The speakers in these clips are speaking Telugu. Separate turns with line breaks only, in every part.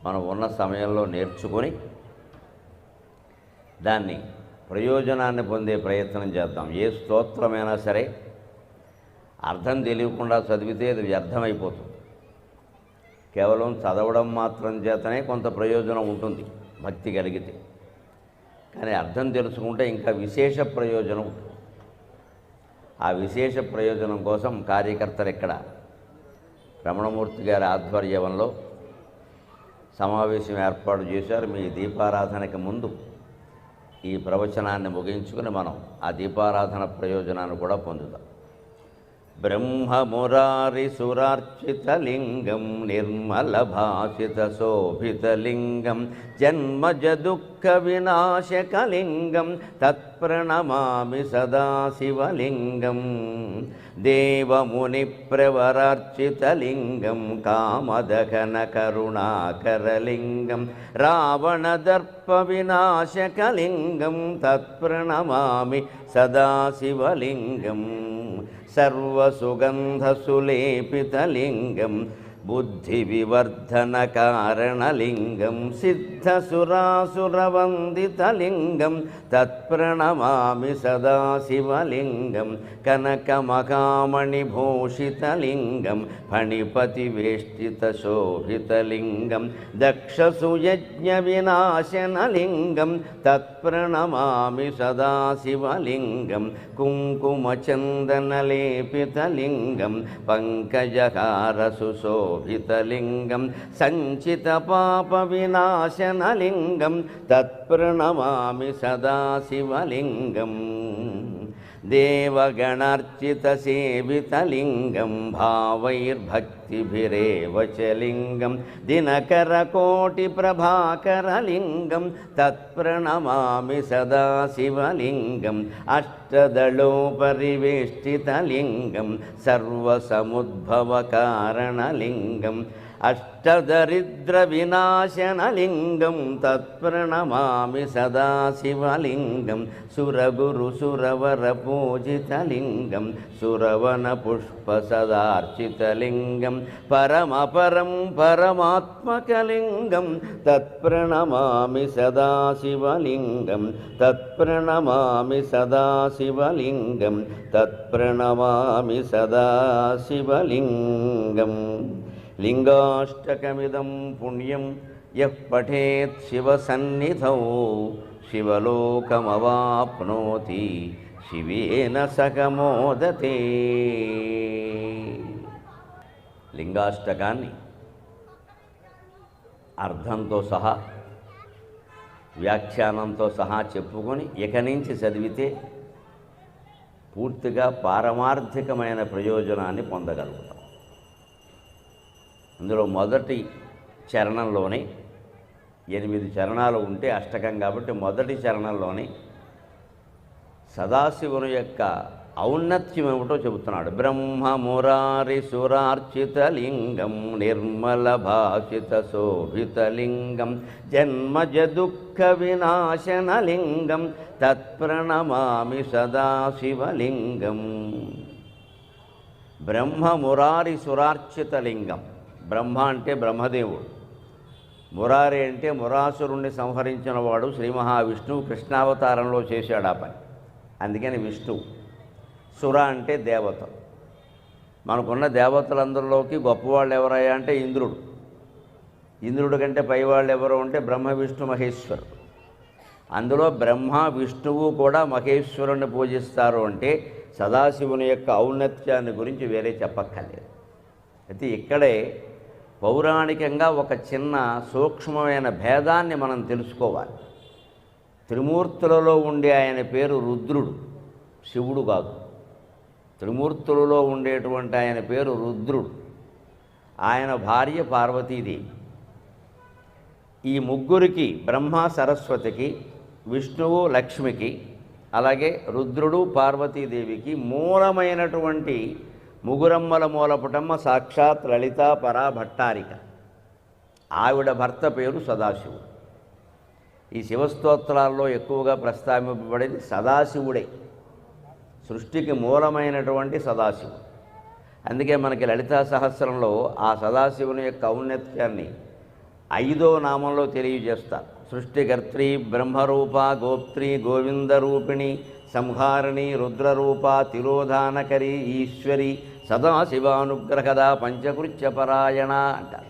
మనం ఉన్న సమయంలో నేర్చుకొని దాన్ని ప్రయోజనాన్ని పొందే ప్రయత్నం చేద్దాం. ఏ స్తోత్రమైనా సరే అర్థం తెలియకుండా చదివితే అది వ్యర్థమైపోతుంది. కేవలం చదవడం మాత్రం చేతనే కొంత ప్రయోజనం ఉంటుంది భక్తి కలిగితే, కానీ అర్థం తెలుసుకుంటే ఇంకా విశేష ప్రయోజనం ఉంటుంది. ఆ విశేష ప్రయోజనం కోసం కార్యకర్తలు ఇక్కడ రమణమూర్తి గారి ఆధ్వర్యంలో సమావేశం ఏర్పాటు చేశారు. మీ దీపారాధనకి ముందు ఈ ప్రవచనాన్ని ముగించుకుని మనం ఆ దీపారాధన ప్రయోజనాన్ని కూడా పొందుతాం. బ్రహ్మమురారి సురార్చితలింగం నిర్మలభాసిత శోభితలింగం జన్మజ దుఃఖ వినాశకలింగం తత్ప్రణమామి సదాశివలింగం దేవముని ప్రవరార్చితలింగం కామదహన కరుణాకరలింగం రావణదర్ప వినాశకలింగం తత్ప్రణమామి సదాశివలింగం సర్వసుగంధసులేపితలింగం బుద్ధివివర్ధనకారణలింగం సిద్ధసురాసురవందితలింగం తత్ప్రణమామి సదాశివలింగం కనకమకామణిభూషితలింగం ఫణిపతివేష్టితశోభితలింగం దక్షసుయజ్ఞవినాశనలింగం తత్ప్రణమామి సదాశివలింగం కుంకుమచందనలేపితలింగం పంకజహారసుశోభితలింగం సంచితపాపవినాశనలింగం తత్ప్రణమామి సదాశివలింగం దేవగణార్చితసేవితలింగం భావైర్భక్తిభిరేవ చ లింగం దినకరకోటిప్రభాకరలింగం తత్ప్రణమామి సదాశివలింగం అష్టదళోపరివేష్టితలింగం సర్వసముద్భవకారణలింగం అష్టదరిద్రవినాశనలింగం తత్ప్రణమామి సదాశివలింగం సురగురుసురవరపూజితలింగం సురవనపుష్పసదార్చితలింగం పరమపరం పరమాత్మకలింగం తత్ప్రణమామి సదాశివలింగం తత్ప్రణమామి సదాశివలింగం తత్ప్రణమామి సదాశివలింగం లింగాష్టకమిదం పుణ్యం యః పఠేత్ శివసన్నిధౌ శివలోకమవాప్నోతి శివేన సహ మోదతే. లింగాష్టకాన్ని అర్థంతో సహా వ్యాఖ్యానంతో సహా చెప్పుకొని ఇక నుంచి చదివితే పూర్తిగా పారమార్థికమైన ప్రయోజనాన్ని పొందగలుగుతాం. అందులో మొదటి చరణంలోనే 8 చరణాలు ఉంటే అష్టకం కాబట్టి మొదటి చరణంలోనే సదాశివుని యొక్క ఔన్నత్యం ఏమిటో చెబుతున్నాడు. బ్రహ్మమురారి సురార్చితలింగం నిర్మల భాషిత శోభితలింగం జన్మజ దుఃఖ వినాశనలింగం తత్ప్రణమామి సదాశివలింగం. బ్రహ్మమురారి సురార్చితలింగం. బ్రహ్మ అంటే బ్రహ్మదేవుడు, మురారి అంటే మురాసురుణ్ణి సంహరించిన వాడు శ్రీ మహావిష్ణువు కృష్ణావతారంలో చేశాడు ఆ పని, అందుకని విష్ణువు. సుర అంటే దేవత. మనకున్న దేవతలందరిలోకి గొప్పవాళ్ళు ఎవరయ్యా అంటే ఇంద్రుడు. ఇంద్రుడి కంటే పైవాళ్ళు ఎవరు అంటే బ్రహ్మ విష్ణు మహేశ్వరుడు. అందులో బ్రహ్మ విష్ణువు కూడా మహేశ్వరుణ్ణి పూజిస్తారు అంటే సదాశివుని యొక్క ఔన్నత్యాన్ని గురించి వేరే చెప్పక్కర్లేదు. అయితే ఇక్కడే పౌరాణికంగా ఒక చిన్న సూక్ష్మమైన భేదాన్ని మనం తెలుసుకోవాలి. త్రిమూర్తులలో ఉండే ఆయన పేరు రుద్రుడు, శివుడు కాదు. త్రిమూర్తులలో ఉండేటువంటి ఆయన పేరు రుద్రుడు, ఆయన భార్య పార్వతీదేవి. ఈ ముగ్గురికి, బ్రహ్మ సరస్వతికి, విష్ణువు లక్ష్మికి, అలాగే రుద్రుడు పార్వతీదేవికి మూలమైనటువంటి ముగురమ్మల మూలపుటమ్మ సాక్షాత్ లలితా పరాభట్టారిక. ఆవిడ భర్త పేరు సదాశివుడు. ఈ శివస్తోత్రాల్లో ఎక్కువగా ప్రస్తావింపబడేది సదాశివుడే, సృష్టికి మూలమైనటువంటి సదాశివుడు. అందుకే మనకి లలితా సహస్రంలో ఆ సదాశివుని యొక్క ఔన్నత్యాన్ని ఐదో నామంలో తెలియజేస్తారు. సృష్టికర్త్రి బ్రహ్మరూప, గోప్త్రి గోవిందరూపిణి, సంహారిణి రుద్రరూప, తిరోధానకరి ఈశ్వరి, సదాశివానుగ్రహద, పంచకృత్యపరాయణ అంటారు.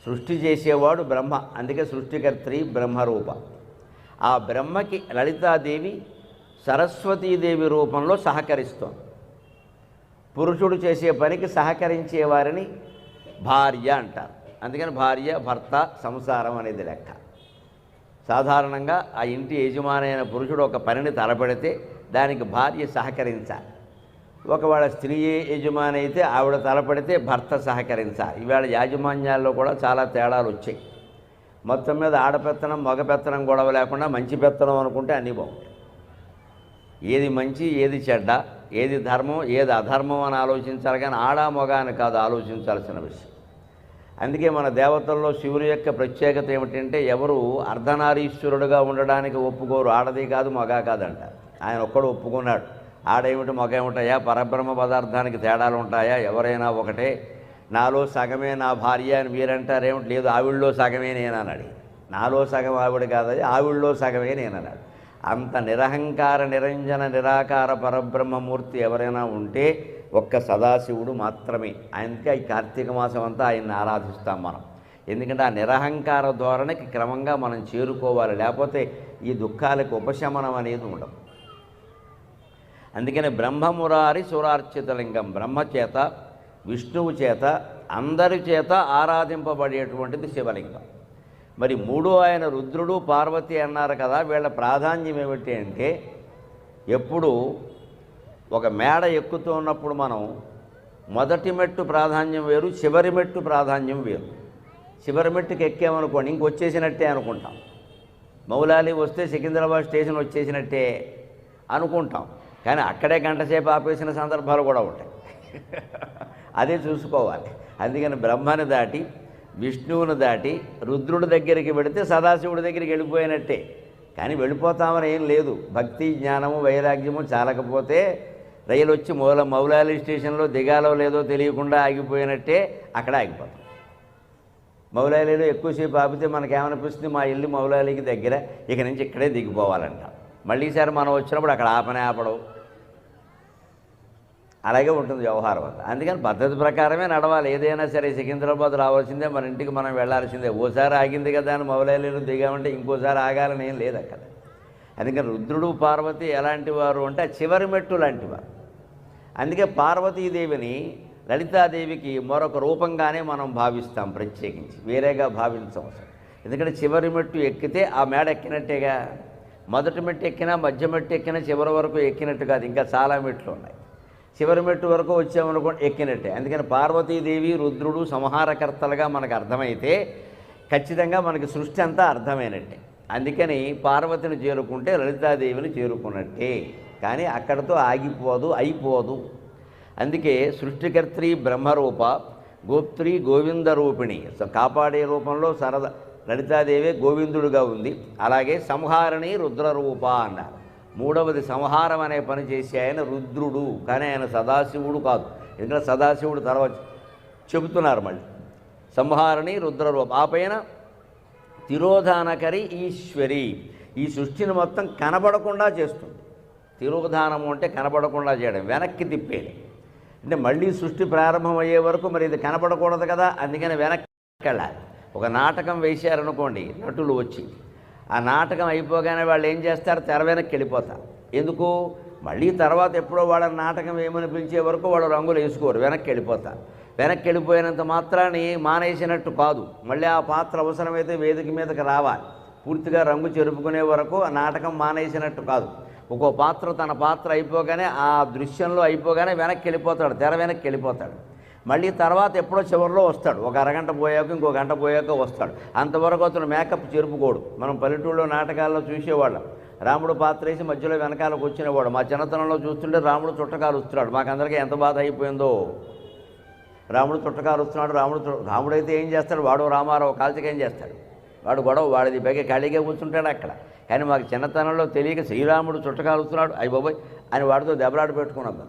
సృష్టి చేసేవాడు బ్రహ్మ, అందుకే సృష్టికర్త్రి బ్రహ్మరూప. ఆ బ్రహ్మకి లలితాదేవి సరస్వతీదేవి రూపంలో సహకరిస్తోంది. పురుషుడు చేసే పనికి సహకరించే వారిని భార్య అంటారు. అందుకని భార్య, భర్త, సంసారం అనేది లెక్క. సాధారణంగా ఆ ఇంటి యజమానైన పురుషుడు ఒక పనిని తలపెడితే దానికి భార్య సహకరించాలి. ఒకవేళ స్త్రీ యజమాని అయితే ఆవిడ తలపెడితే భర్త సహకరించాలి. ఈవేళ యాజమాన్యాల్లో కూడా చాలా తేడాలు వచ్చాయి. మొత్తం మీద ఆడపెత్తనం మగపెత్తనం గొడవ లేకుండా మంచి పెత్తనం అనుకుంటే అన్నీ బాగుంటాయి. ఏది మంచి, ఏది చెడ్డ, ఏది ధర్మం, ఏది అధర్మం అని ఆలోచించాలి, కానీ ఆడా మగ అని కాదు ఆలోచించాల్సిన విషయం. అందుకే మన దేవతల్లో శివుని యొక్క ప్రత్యేకత ఏమిటంటే ఎవరు అర్ధనారీశ్వరుడుగా ఉండడానికి ఒప్పుకోరు. ఆడది కాదు, మగ కాదంటారు. ఆయన ఒక్కడు ఒప్పుకున్నాడు. ఆడేమిటి మగ ఏమిటాయా, పరబ్రహ్మ పదార్థానికి తేడాలు ఉంటాయా, ఎవరైనా ఒకటే, నాలో సగమే నా భార్య అని మీరంటారేమిటి, లేదు ఆవిళ్ళలో సగమే నేనన్నాడు. నాలో సగం ఆవిడ కాదది, ఆవిళ్ళలో సగమే నేనన్నాడు. అంత నిరహంకార నిరంజన నిరాకార పరబ్రహ్మమూర్తి ఎవరైనా ఉంటే ఒక్క సదాశివుడు మాత్రమే. ఆయనకి ఈ కార్తీక మాసం అంతా ఆయన్ని ఆరాధిస్తాం మనం. ఎందుకంటే ఆ నిరహంకార ధోరణికి క్రమంగా మనం చేరుకోవాలి, లేకపోతే ఈ దుఃఖాలకు ఉపశమనం అనేది ఉండదు. అందుకని బ్రహ్మమురారి సురార్చితలింగం, బ్రహ్మ చేత విష్ణువు చేత అందరి చేత ఆరాధింపబడేటువంటిది శివలింగం. మరి మూడో ఆయన రుద్రుడు పార్వతి అన్నారు కదా, వీళ్ళ ప్రాధాన్యం ఏమిటి అంటే ఎప్పుడు ఒక మేడ ఎక్కుతూ ఉన్నప్పుడు మనం మొదటి మెట్టు ప్రాధాన్యం వేరు, చివరి మెట్టు ప్రాధాన్యం వేరు. చివరి మెట్టుకి ఎక్కామనుకోండి ఇంకొచ్చేసినట్టే అనుకుంటాం. మౌలాలి వస్తే సికింద్రాబాద్ స్టేషన్ వచ్చేసినట్టే అనుకుంటాం, కానీ అక్కడే గంటసేపు ఆపేసిన సందర్భాలు కూడా ఉంటాయి. అదే చూసుకోవాలి. అందుకని బ్రహ్మని దాటి విష్ణువుని దాటి రుద్రుడి దగ్గరికి వెళితే సదాశివుడి దగ్గరికి వెళ్ళిపోయినట్టే. కానీ వెళ్ళిపోతామని ఏం లేదు. భక్తి జ్ఞానము వైరాగ్యము చాలకపోతే రైలు వచ్చి మౌలాలి స్టేషన్లో దిగాలో లేదో తెలియకుండా ఆగిపోయినట్టే అక్కడ ఆగిపోతాం. మౌలాలీలో ఎక్కువసేపు ఆపితే మనకేమనిపిస్తుంది, మా ఇల్లు మౌలాలీకి దగ్గర, ఇక నుంచి ఇక్కడే దిగిపోవాలంట. మళ్ళీసారి మనం వచ్చినప్పుడు అక్కడ ఆపడం, అలాగే ఉంటుంది వ్యవహారం అంతా. అందుకని పద్ధతి ప్రకారమే నడవాలి. ఏదైనా సరే సికింద్రాబాద్ రావాల్సిందే, మన ఇంటికి మనం వెళ్ళాల్సిందే. ఓసారి ఆగింది కదా అని మౌలాలీలో దిగామంటే ఇంకోసారి ఆగాలని ఏం లేదు అక్కడ. అందుకని రుద్రుడు పార్వతి ఎలాంటి వారు అంటే చివరి మెట్టు లాంటివారు. అందుకే పార్వతీదేవిని లలితాదేవికి మరొక రూపంగానే మనం భావిస్తాం, ప్రత్యేకించి వేరేగా భావించం అసలు. ఎందుకంటే చివరి మెట్టు ఎక్కితే ఆ మేడ ఎక్కినట్టేగా. మొదటి మెట్టు ఎక్కినా, మధ్య మెట్టు ఎక్కినా చివరి వరకు ఎక్కినట్టు కాదు, ఇంకా చాలా మెట్లు ఉన్నాయి. చివరి మెట్టు వరకు వచ్చామనుకోండి ఎక్కినట్టే. అందుకని పార్వతీదేవి రుద్రుడు సంహారకర్తలుగా మనకు అర్థమైతే ఖచ్చితంగా మనకి సృష్టి అంతా అర్థమైనట్టే. అందుకని పార్వతిని చేరుకుంటే లలితాదేవిని చేరుకున్నట్టే, కానీ అక్కడితో ఆగిపోదు, అయిపోదు. అందుకే సృష్టికర్త్రి బ్రహ్మరూప, గోప్త్రి గోవిందరూపిణి, కాపాడే రూపంలో లలితాదేవి గోవిందుడుగా ఉంది. అలాగే సంహారిణి రుద్రరూప అన్నారు. మూడవది సంహారం అనే పని చేసి ఆయన రుద్రుడు, కానీ ఆయన సదాశివుడు కాదు. ఎందుకంటే సదాశివుడు తర్వాత చెబుతున్నారు మళ్ళీ. సంహారిణి రుద్రరూప, ఆ పైన తిరోధానకరి ఈశ్వరి, ఈ సృష్టిని మొత్తం కనబడకుండా చేస్తుంది. తిరోధానము అంటే కనబడకుండా చేయడం, వెనక్కి తిప్పేది. అంటే మళ్ళీ సృష్టి ప్రారంభమయ్యే వరకు మరి ఇది కనబడకూడదు కదా, అందుకని వెనక్కి వెళ్ళాలి. ఒక నాటకం వేశారనుకోండి, నటులు వచ్చి ఆ నాటకం అయిపోగానే వాళ్ళు ఏం చేస్తారు, తెర వెనక్కి వెళ్ళిపోతారు. ఎందుకు, మళ్ళీ తర్వాత ఎప్పుడో వాళ్ళ నాటకం ఏమని పిలిచే వరకు వాళ్ళు రంగులు వేసుకోరు, వెనక్కి వెళ్ళిపోతారు. వెనక్కి వెళ్ళిపోయినంత మాత్రాన్ని మానేసినట్టు కాదు, మళ్ళీ ఆ పాత్ర అవసరమైతే వేదిక మీదకి రావాలి. పూర్తిగా రంగు చెరుపుకునే వరకు ఆ నాటకం మానేసినట్టు కాదు. ఒక్కో పాత్ర తన పాత్ర అయిపోగానే, ఆ దృశ్యంలో అయిపోగానే వెనక్కి వెళ్ళిపోతాడు, తెర వెనక్కి వెళ్ళిపోతాడు. మళ్ళీ తర్వాత ఎప్పుడో చివరిలో వస్తాడు, ఒక అరగంట పోయాక ఇంకో గంట పోయాక వస్తాడు. అంతవరకు అతను మేకప్ చెరుపుకోడు. మనం పల్లెటూళ్ళలో నాటకాల్లో చూసేవాళ్ళం, రాముడు పాత్ర వేసి మధ్యలో వెనకాలకు వచ్చినవాడు. మా చిన్నతనంలో చూస్తుంటే రాముడు చుట్టకాలు వస్తున్నాడు, మాకందరికీ ఎంత బాధ అయిపోయిందో. రాముడు చుట్టకాలు వస్తున్నాడు, రాముడైతే ఏం చేస్తాడు, వాడు రామారావు కాల్చక ఏం చేస్తాడు, వాడు గొడవ వాడిది, పైగా ఖాళీగా కూర్చుంటాడు అక్కడ. కానీ మాకు చిన్నతనంలో తెలియక శ్రీరాముడు చుట్టకాలు వస్తున్నాడు, అయ్యి బాబోయ్ అని వాడితో దెబ్బలాట పెట్టుకున్నాం.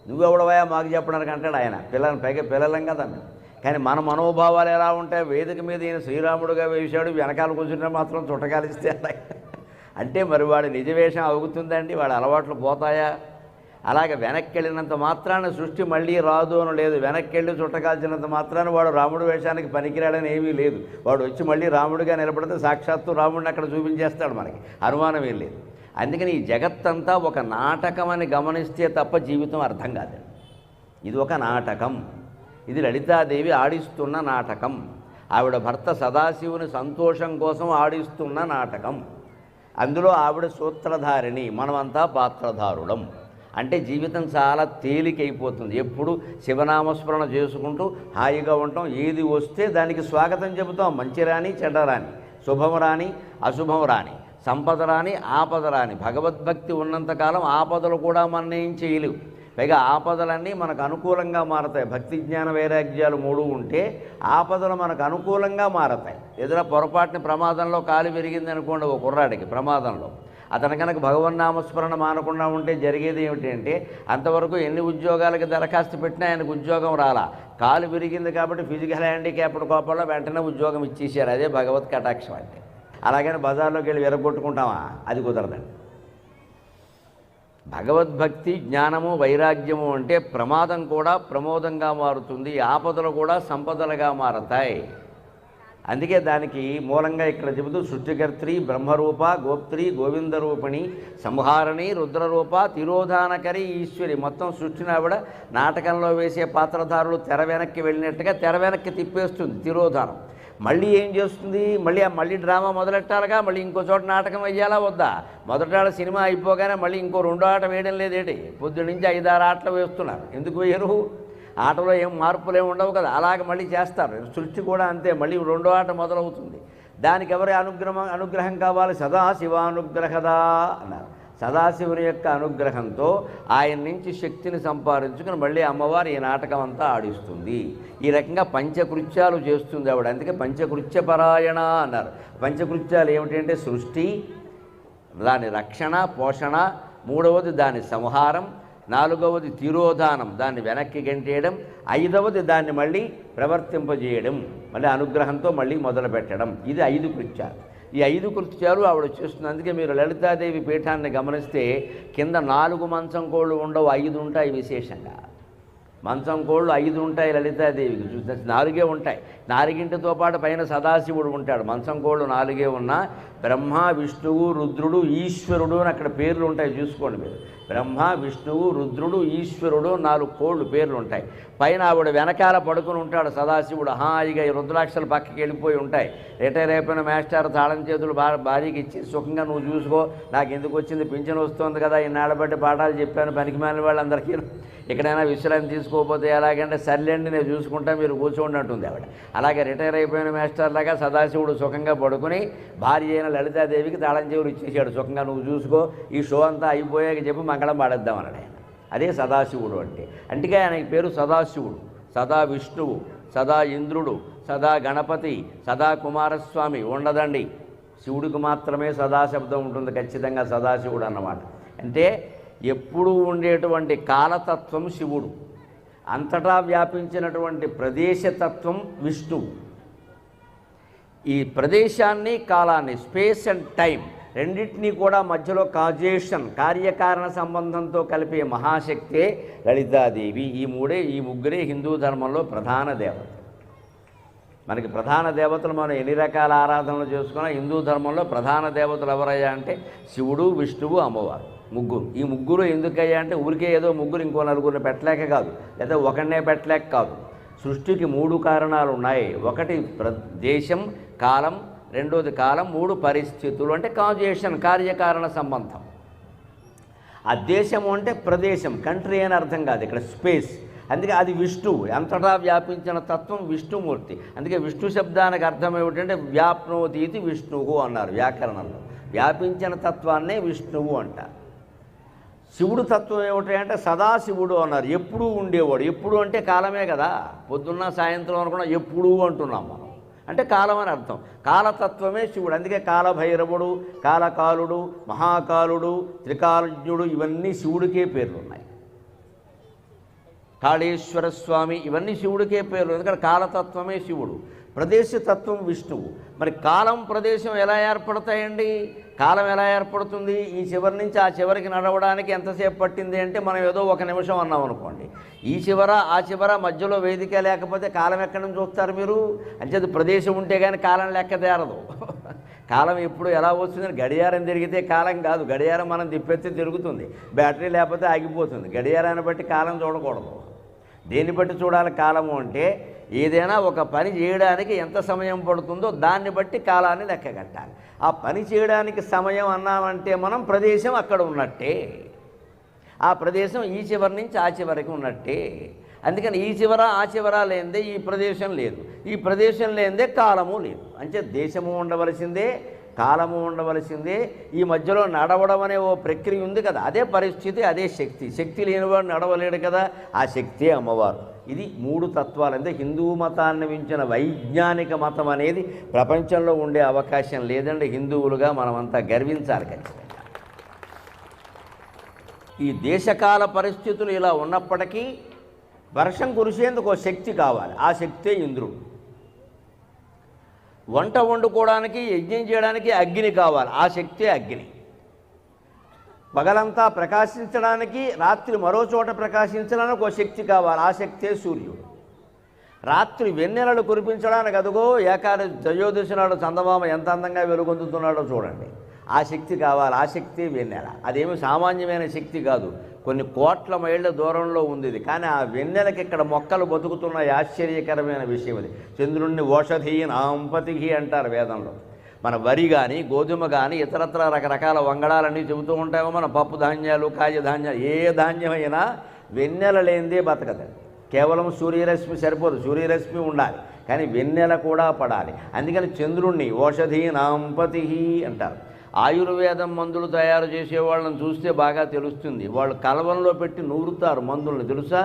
నువ్వెవడవయా మాకు చెప్పడానికి అంటాడు ఆయన. పైగా పిల్లలం కదా మేము. కానీ మన మనోభావాలు ఎలా ఉంటాయి? వేదిక మీద ఈయన శ్రీరాముడుగా వేశాడు, వెనకాల కూర్చుంటే మాత్రం చుట్టకాలిస్తే అంటే మరి వాడి నిజవేషం అవుతుందండి, వాడి అలవాట్లు పోతాయా? అలాగే వెనక్కి వెళ్ళినంత మాత్రాన సృష్టి మళ్ళీ రాదు అని లేదు. వెనక్కి వెళ్ళి చుట్టకాల్చినంత మాత్రాన వాడు రాముడు వేషానికి పనికిరాడని ఏమీ లేదు. వాడు వచ్చి మళ్ళీ రాముడిగా నిలబడితే సాక్షాత్తు రాముడిని అక్కడ చూపించేస్తాడు, మనకి అనుమానం ఏం లేదు. అందుకని ఈ జగత్తంతా ఒక నాటకం అని గమనిస్తే తప్ప జీవితం అర్థం కాదండి. ఇది ఒక నాటకం. ఇది లలితాదేవి ఆడిస్తున్న నాటకం. ఆవిడ భర్త సదాశివుని సంతోషం కోసం ఆడిస్తున్న నాటకం. అందులో ఆవిడ సూత్రధారిణి, మనమంతా పాత్రధారులం. అంటే జీవితం చాలా తేలికైపోతుంది. ఎప్పుడు శివనామస్మరణ చేసుకుంటూ హాయిగా ఉంటాం. ఏది వస్తే దానికి స్వాగతం చెబుతాం. మంచి రాని చెడ్డ రాని, శుభం రాని అశుభం రాని, సంపద రాని ఆపద రాని. భగవద్భక్తి ఉన్నంతకాలం ఆపదలు కూడా మనం ఏం చేయలేవు. పైగా ఆపదలన్నీ మనకు అనుకూలంగా మారతాయి. భక్తి జ్ఞాన వైరాగ్యాలు 3 ఉంటే ఆపదలు మనకు అనుకూలంగా మారతాయి. ఏదైనా పొరపాటున ప్రమాదంలో కాలు విరిగింది అనుకోండి, ఒక కుర్రాడికి ప్రమాదంలో, అతను కనుక భగవన్నామస్మరణ మానకుండా ఉంటే జరిగేది ఏమిటంటే, అంతవరకు ఎన్ని ఉద్యోగాలకి దరఖాస్తు పెట్టినా ఆయనకు ఉద్యోగం రాలా. కాలు విరిగింది కాబట్టి ఫిజికల్ హ్యాండిక్యాప్డ్ కోపంలో వెంటనే ఉద్యోగం ఇచ్చేసారు. అదే భగవత్ కటాక్షం అంటే. అలాగని బజార్లోకి వెళ్ళి విరగొట్టుకుంటామా? అది కుదరదండి. భగవద్భక్తి జ్ఞానము వైరాగ్యము అంటే ప్రమాదం కూడా ప్రమోదంగా మారుతుంది, ఆపదలు కూడా సంపదలుగా మారతాయి. అందుకే దానికి మూలంగా ఇక్కడ చెబుతూ సృష్టికర్త్రి బ్రహ్మరూప గోప్త్రి గోవిందరూపిణి సంహారణి రుద్రరూప తిరోధానకరి ఈశ్వరి. మొత్తం సృష్టిని ఆవిడ నాటకంలో వేసే పాత్రధారులు తెర వెనక్కి వెళ్ళినట్టుగా తెర వెనక్కి తిప్పేస్తుంది. తిరోధానం మళ్ళీ ఏం చేస్తుంది? మళ్ళీ డ్రామా మొదలెట్టాలిగా, మళ్ళీ ఇంకో చోట నాటకం వేయాలా వద్దా? మొదటాడ సినిమా అయిపోగానే మళ్ళీ ఇంకో 2వ ఆట వేయడం లేదేటి? పొద్దు నుంచి 5-6 ఆటలు వేస్తున్నారు. ఎందుకు వేయరు? ఆటలో ఏం మార్పులు ఏమి ఉండవు కదా, అలాగే మళ్ళీ చేస్తారు. సృష్టి కూడా అంతే, మళ్ళీ 2వ ఆట మొదలవుతుంది. దానికి ఎవరి అనుగ్రహం కావాలి? సదాశివానుగ్రహదా అన్నారు. సదాశివుని యొక్క అనుగ్రహంతో ఆయన నుంచి శక్తిని సంపాదించుకుని మళ్ళీ అమ్మవారు ఈ నాటకం అంతా ఆడిస్తుంది. ఈ రకంగా పంచకృత్యాలు చేస్తుంది ఆవిడ. అందుకే పంచకృత్యపరాయణ అన్నారు. పంచకృత్యాలు ఏమిటంటే సృష్టి, దాని రక్షణ పోషణ, 3వది దాని సంహారం, 4వది తిరోధానం, దాన్ని వెనక్కి గంటేయడం, 5వది దాన్ని మళ్ళీ ప్రవర్తింపజేయడం, మళ్ళీ అనుగ్రహంతో మళ్ళీ మొదలుపెట్టడం. ఇది 5 కృత్యాలు. ఈ 5 కృత్యాలు ఆవిడ చేస్తుంది. అందుకే మీరు లలితాదేవి పీఠాన్ని గమనిస్తే కింద 4 మంచం కోళ్ళు ఉండవు, 5 ఉంటాయి. విశేషంగా మంచం కోళ్ళు 5 ఉంటాయి లలితాదేవికి. చూస్తే 4 ఉంటాయి. 4తో పాటు పైన సదాశివుడు ఉంటాడు. మంచం కోళ్ళు 4 ఉన్నా బ్రహ్మ విష్ణువు రుద్రుడు ఈశ్వరుడు అని అక్కడ పేర్లు ఉంటాయి. చూసుకోండి మీరు. బ్రహ్మ విష్ణువు రుద్రుడు ఈశ్వరుడు 4 కోళ్ళు పేర్లు ఉంటాయి. పైన ఆవిడ వెనకాల పడుకుని ఉంటాడు సదాశివుడు. హాయిగా ఈ రుద్రాక్షలు పక్కకి వెళ్ళిపోయి ఉంటాయి. రిటైర్ అయిపోయిన మాస్టర్ తాళం చేతులు భార్యకి ఇచ్చి సుఖంగా నువ్వు చూసుకో, నాకు ఎందుకు వచ్చింది, పింఛన్ వస్తుంది కదా, ఇన్నాళ్ళ బట్టి పాఠాలు చెప్పాను పనికిమాలిన వాళ్ళందరికీ, ఎక్కడైనా విశ్రాంతి తీసుకోకపోతే ఎలాగంటే సర్లేండి నేను చూసుకుంటా మీరు కూర్చోండి అంటుంది ఆవిడ. అలాగే రిటైర్ అయిపోయిన మాస్టర్ లాగా సదాశివుడు సుఖంగా పడుకుని భార్య అయిన లలితాదేవికి తాళం చెవులు ఇచ్చేసాడు. సుఖంగా నువ్వు చూసుకో, ఈ షో అంతా అయిపోయాక చెప్పి మంగళం పాడేద్దామన్నాడు ఆయన. అదే సదాశివుడు అంటే. అందుకే ఆయనకి పేరు సదాశివుడు. సదా విష్ణువు, సదా ఇంద్రుడు, సదా గణపతి, సదా కుమారస్వామి ఉండదండి. శివుడికి మాత్రమే సదాశబ్దం ఉంటుంది ఖచ్చితంగా, సదాశివుడు అన్నమాట. అంటే ఎప్పుడూ ఉండేటువంటి కాలతత్వం శివుడు, అంతటా వ్యాపించినటువంటి ప్రదేశతత్వం విష్ణువు. ఈ ప్రదేశాన్ని కాలాన్ని, స్పేస్ అండ్ టైం రెండింటినీ కూడా మధ్యలో కాజేషన్ కార్యకారణ సంబంధంతో కలిపే మహాశక్తే లలితాదేవి. ఈ ముగ్గురే హిందూ ధర్మంలో ప్రధాన దేవత. మనకి ప్రధాన దేవతలు మనం ఎన్ని రకాల ఆరాధనలు చేసుకున్నా హిందూ ధర్మంలో ప్రధాన దేవతలు ఎవరయ్యా అంటే శివుడు, విష్ణువు, అమ్మవారు, ముగ్గురు. ఈ ముగ్గురు ఎందుకయ్యా అంటే ఊరికే ఏదో ముగ్గురు ఇంకో నలుగురిని పెట్టలేక కాదు, లేదా ఒకరినే పెట్టలేక కాదు. సృష్టికి 3 కారణాలు ఉన్నాయి. ఒకటి దేశం కాలం, 2వది కాలం, 3 పరిస్థితులు అంటే కాజేషన్ కార్యకారణ సంబంధం. ఆ దేశము అంటే ప్రదేశం, కంట్రీ అని అర్థం కాదు, ఇక్కడ స్పేస్. అందుకే అది విష్ణువు, అంతటా వ్యాపించిన తత్వం విష్ణుమూర్తి. అందుకే విష్ణు శబ్దానికి అర్థం ఏమిటంటే వ్యాప్నోతీతి విష్ణువు అన్నారు వ్యాకరణంలో. వ్యాపించిన తత్వాన్నే విష్ణువు అంటారు. శివుడు తత్వం ఏమిటి అంటే సదాశివుడు అన్నారు. ఎప్పుడూ ఉండేవాడు. ఎప్పుడు అంటే కాలమే కదా, పొద్దున్న సాయంత్రం అనుకున్నా ఎప్పుడూ అంటున్నాం మనం, అంటే కాలం అని అర్థం. కాలతత్వమే శివుడు. అందుకే కాలభైరవుడు, కాలకాలుడు, మహాకాలుడు, త్రికాలజ్ఞుడు ఇవన్నీ శివుడికే పేర్లు ఉన్నాయి. కాళేశ్వర స్వామి, ఇవన్నీ శివుడికే పేర్లు. ఎందుకంటే కాలతత్వమే శివుడు, ప్రదేశతత్వం విష్ణువు. మరి కాలం ప్రదేశం ఎలా ఏర్పడతాయండి? కాలం ఎలా ఏర్పడుతుంది? ఈ చివరి నుంచి ఆ చివరికి నడవడానికి ఎంతసేపు పట్టింది అంటే మనం ఏదో 1 నిమిషం అన్నాం అనుకోండి. ఈ చివర ఆ చివర మధ్యలో వేదిక లేకపోతే కాలం ఎక్కడి నుంచి చూస్తారు మీరు? అంచేది ప్రదేశం ఉంటే కానీ కాలం లెక్క తేరదు. కాలం ఎప్పుడు ఎలా వస్తుందని గడియారం తిరిగితే కాలం కాదు, గడియారం మనం తిప్పెత్తే తిరుగుతుంది, బ్యాటరీ లేకపోతే ఆగిపోతుంది. గడియారాన్ని బట్టి కాలం చూడకూడదు. దేన్ని బట్టి చూడాలి కాలము అంటే ఏదైనా ఒక పని చేయడానికి ఎంత సమయం పడుతుందో దాన్ని బట్టి కాలాన్ని లెక్క కట్టాలి. ఆ పని చేయడానికి సమయం అన్నామంటే మనం ప్రదేశం అక్కడ ఉన్నట్టే, ఆ ప్రదేశం ఈ చివరి నుంచి ఆ చివరికి ఉన్నట్టే. అందుకని ఈ చివర ఆ చివర లేనిదే ఈ ప్రదేశం లేదు, ఈ ప్రదేశం లేనిదే కాలము లేదు. అంటే దేశము ఉండవలసిందే, కాలము ఉండవలసిందే. ఈ మధ్యలో నడవడం అనే ఓ ప్రక్రియ ఉంది కదా, అదే పరిస్థితి, అదే శక్తి. శక్తి లేనివాడు నడవలేడు కదా, ఆ శక్తి అమ్మవారు. ఇది 3 తత్వాలు. అంటే హిందూ మతాన్ని మించిన వైజ్ఞానిక మతం అనేది ప్రపంచంలో ఉండే అవకాశం లేదండి. హిందువులుగా మనమంతా గర్వించాలి ఖచ్చితంగా. ఈ దేశకాల పరిస్థితులు ఇలా ఉన్నప్పటికీ వర్షం కురిసేందుకు ఒక శక్తి కావాలి, ఆ శక్తే ఇంద్రుడు. వంట వండుకోవడానికి, యజ్ఞం చేయడానికి అగ్ని కావాలి, ఆ శక్తే అగ్ని. పగలంతా ప్రకాశించడానికి, రాత్రి మరో చోట ప్రకాశించడానికి ఒక శక్తి కావాలి, ఆ శక్తే సూర్యుడు. రాత్రి వెన్నెలలు కురిపించడానికి అదుగో ఏకాదశి త్రయోదశి నాడు చందమామ ఎంత అందంగా వెలుగొందుతున్నాడో చూడండి, ఆ శక్తి కావాలి, ఆ శక్తి వెన్నెల. అదేమి సామాన్యమైన శక్తి కాదు, కొన్ని కోట్ల మైళ్ళ దూరంలో ఉంది ఇది. కానీ ఆ వెన్నెలకి ఇక్కడ మొక్కలు బతుకుతున్న ఆశ్చర్యకరమైన విషయం అది. చంద్రుణ్ణి ఓషధి నాంపతికి అంటారు వేదంలో. మన వరి కానీ, గోధుమ కానీ, ఇతరత్ర రకరకాల వంగడాలన్నీ చెబుతూ ఉంటామో, మన పప్పు ధాన్యాలు, కాయధాన్యాలు, ఏ ధాన్యమైనా వెన్నెల లేనిదే బతకదండి. కేవలం సూర్యరశ్మి సరిపోదు, సూర్యరశ్మి ఉండాలి, కానీ వెన్నెల కూడా పడాలి. అందుకని చంద్రుణ్ణి ఓషధి నాంపతి అంటారు. ఆయుర్వేదం మందులు తయారు చేసే వాళ్ళని చూస్తే బాగా తెలుస్తుంది. వాళ్ళు కలవంలో పెట్టి నూరుతారు మందులను, తెలుసా?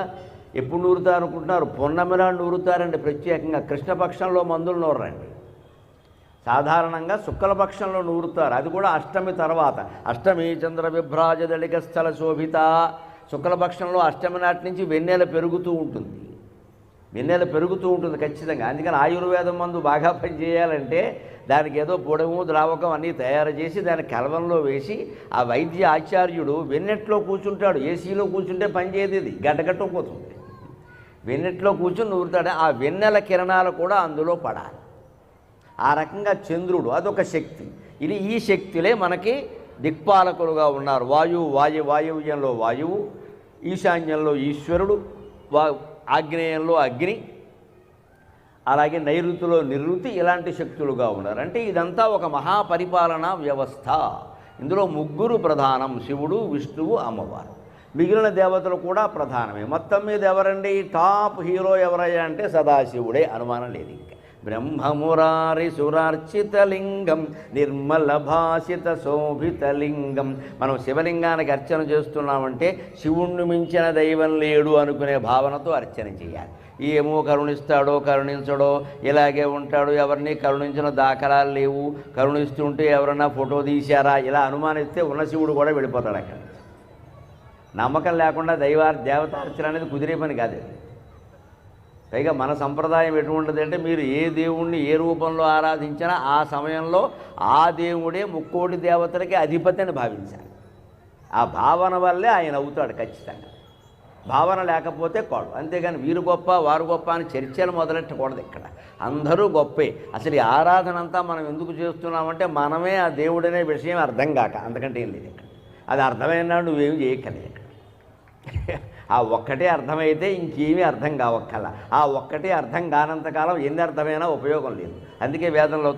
ఎప్పుడు నూరుతారు అనుకుంటున్నారు? పున్నమిలా నూరుతారండి ప్రత్యేకంగా. కృష్ణపక్షంలో మందులు నూరండి, సాధారణంగా శుక్లపక్షంలో నూరుతారు, అది కూడా అష్టమి తర్వాత. అష్టమి చంద్ర విభ్రాజ దళిక స్థల శోభిత. శుక్లపక్షంలో అష్టమి నాటి నుంచి వెన్నెల పెరుగుతూ ఉంటుంది, వెన్నెల పెరుగుతూ ఉంటుంది ఖచ్చితంగా. అందుకని ఆయుర్వేదం మందు బాగా పనిచేయాలంటే దానికి ఏదో పొడవు ద్రావకం అన్నీ తయారు చేసి దాన్ని కలవంలో వేసి ఆ వైద్య ఆచార్యుడు వెన్నెట్లో కూర్చుంటాడు. ఏసీలో కూర్చుంటే పనిచేయదు, ఇది గడ్డగట్టుకుపోతుంది. వెన్నెట్లో కూర్చుని నూరుతాడు, ఆ వెన్నెల కిరణాలు కూడా అందులో పడాలి. ఆ రకంగా చంద్రుడు అదొక శక్తి. ఇది ఈ శక్తులే మనకి దిక్పాలకులుగా ఉన్నారు. వాయువ్యంలో వాయువు, ఈశాన్యంలో ఈశ్వరుడు, ఆగ్నేయంలో అగ్ని, అలాగే నైరుతిలో నిరుతి, ఇలాంటి శక్తులుగా ఉన్నారు. అంటే ఇదంతా ఒక మహాపరిపాలనా వ్యవస్థ. ఇందులో 3 ప్రధానం, శివుడు, విష్ణువు, అమ్మవారు. మిగిలిన దేవతలు కూడా ప్రధానమే. మొత్తం మీద ఎవరండి టాప్ హీరో ఎవరయ్యా అంటే సదాశివుడే, అనుమానం లేదు. ఇంకా బ్రహ్మమురారి సురార్చితలింగం నిర్మల భాషిత శోభితలింగం. మనం శివలింగానికి అర్చన చేస్తున్నామంటే శివుణ్ణి మించిన దైవం లేడు అనుకునే భావనతో అర్చన చేయాలి. ఏమో కరుణిస్తాడో కరుణించడో, ఇలాగే ఉంటాడు, ఎవరిని కరుణించిన దాఖలాలు లేవు, కరుణిస్తుంటే ఎవరన్నా ఫోటో తీశారా, ఇలా అనుమానిస్తే ఉన్న శివుడు కూడా వెళ్ళిపోతాడు అక్కడ. నమ్మకం లేకుండా దేవతార్చన అనేది కుదిరే పని కాదు. పైగా మన సంప్రదాయం ఎటువంటిది అంటే మీరు ఏ దేవుణ్ణి ఏ రూపంలో ఆరాధించినా ఆ సమయంలో ఆ దేవుడే ముక్కోటి దేవతలకి అధిపతి అని భావించాలి. ఆ భావన వల్లే ఆయన అవుతాడు ఖచ్చితంగా. భావన లేకపోతే కాడు. అంతేగాని వీరు గొప్ప వారు గొప్ప అని చర్చలు మొదలెట్టకూడదు. ఇక్కడ అందరూ గొప్పే. అసలు ఈ ఆరాధన అంతా మనం ఎందుకు చేస్తున్నామంటే మనమే ఆ దేవుడనే విషయం అర్థం కాక, అంతకంటే ఏం లేదు ఇక్కడ. అది అర్థమైనా నువ్వేమి చేయక్కర్లేదు. ఆ ఒక్కటే అర్థమైతే ఇంకేమీ అర్థం కావక్కల. ఆ ఒక్కటే అర్థం కానంతకాలం ఎన్ని అర్థమైనా ఉపయోగం లేదు. అందుకే వేదంలో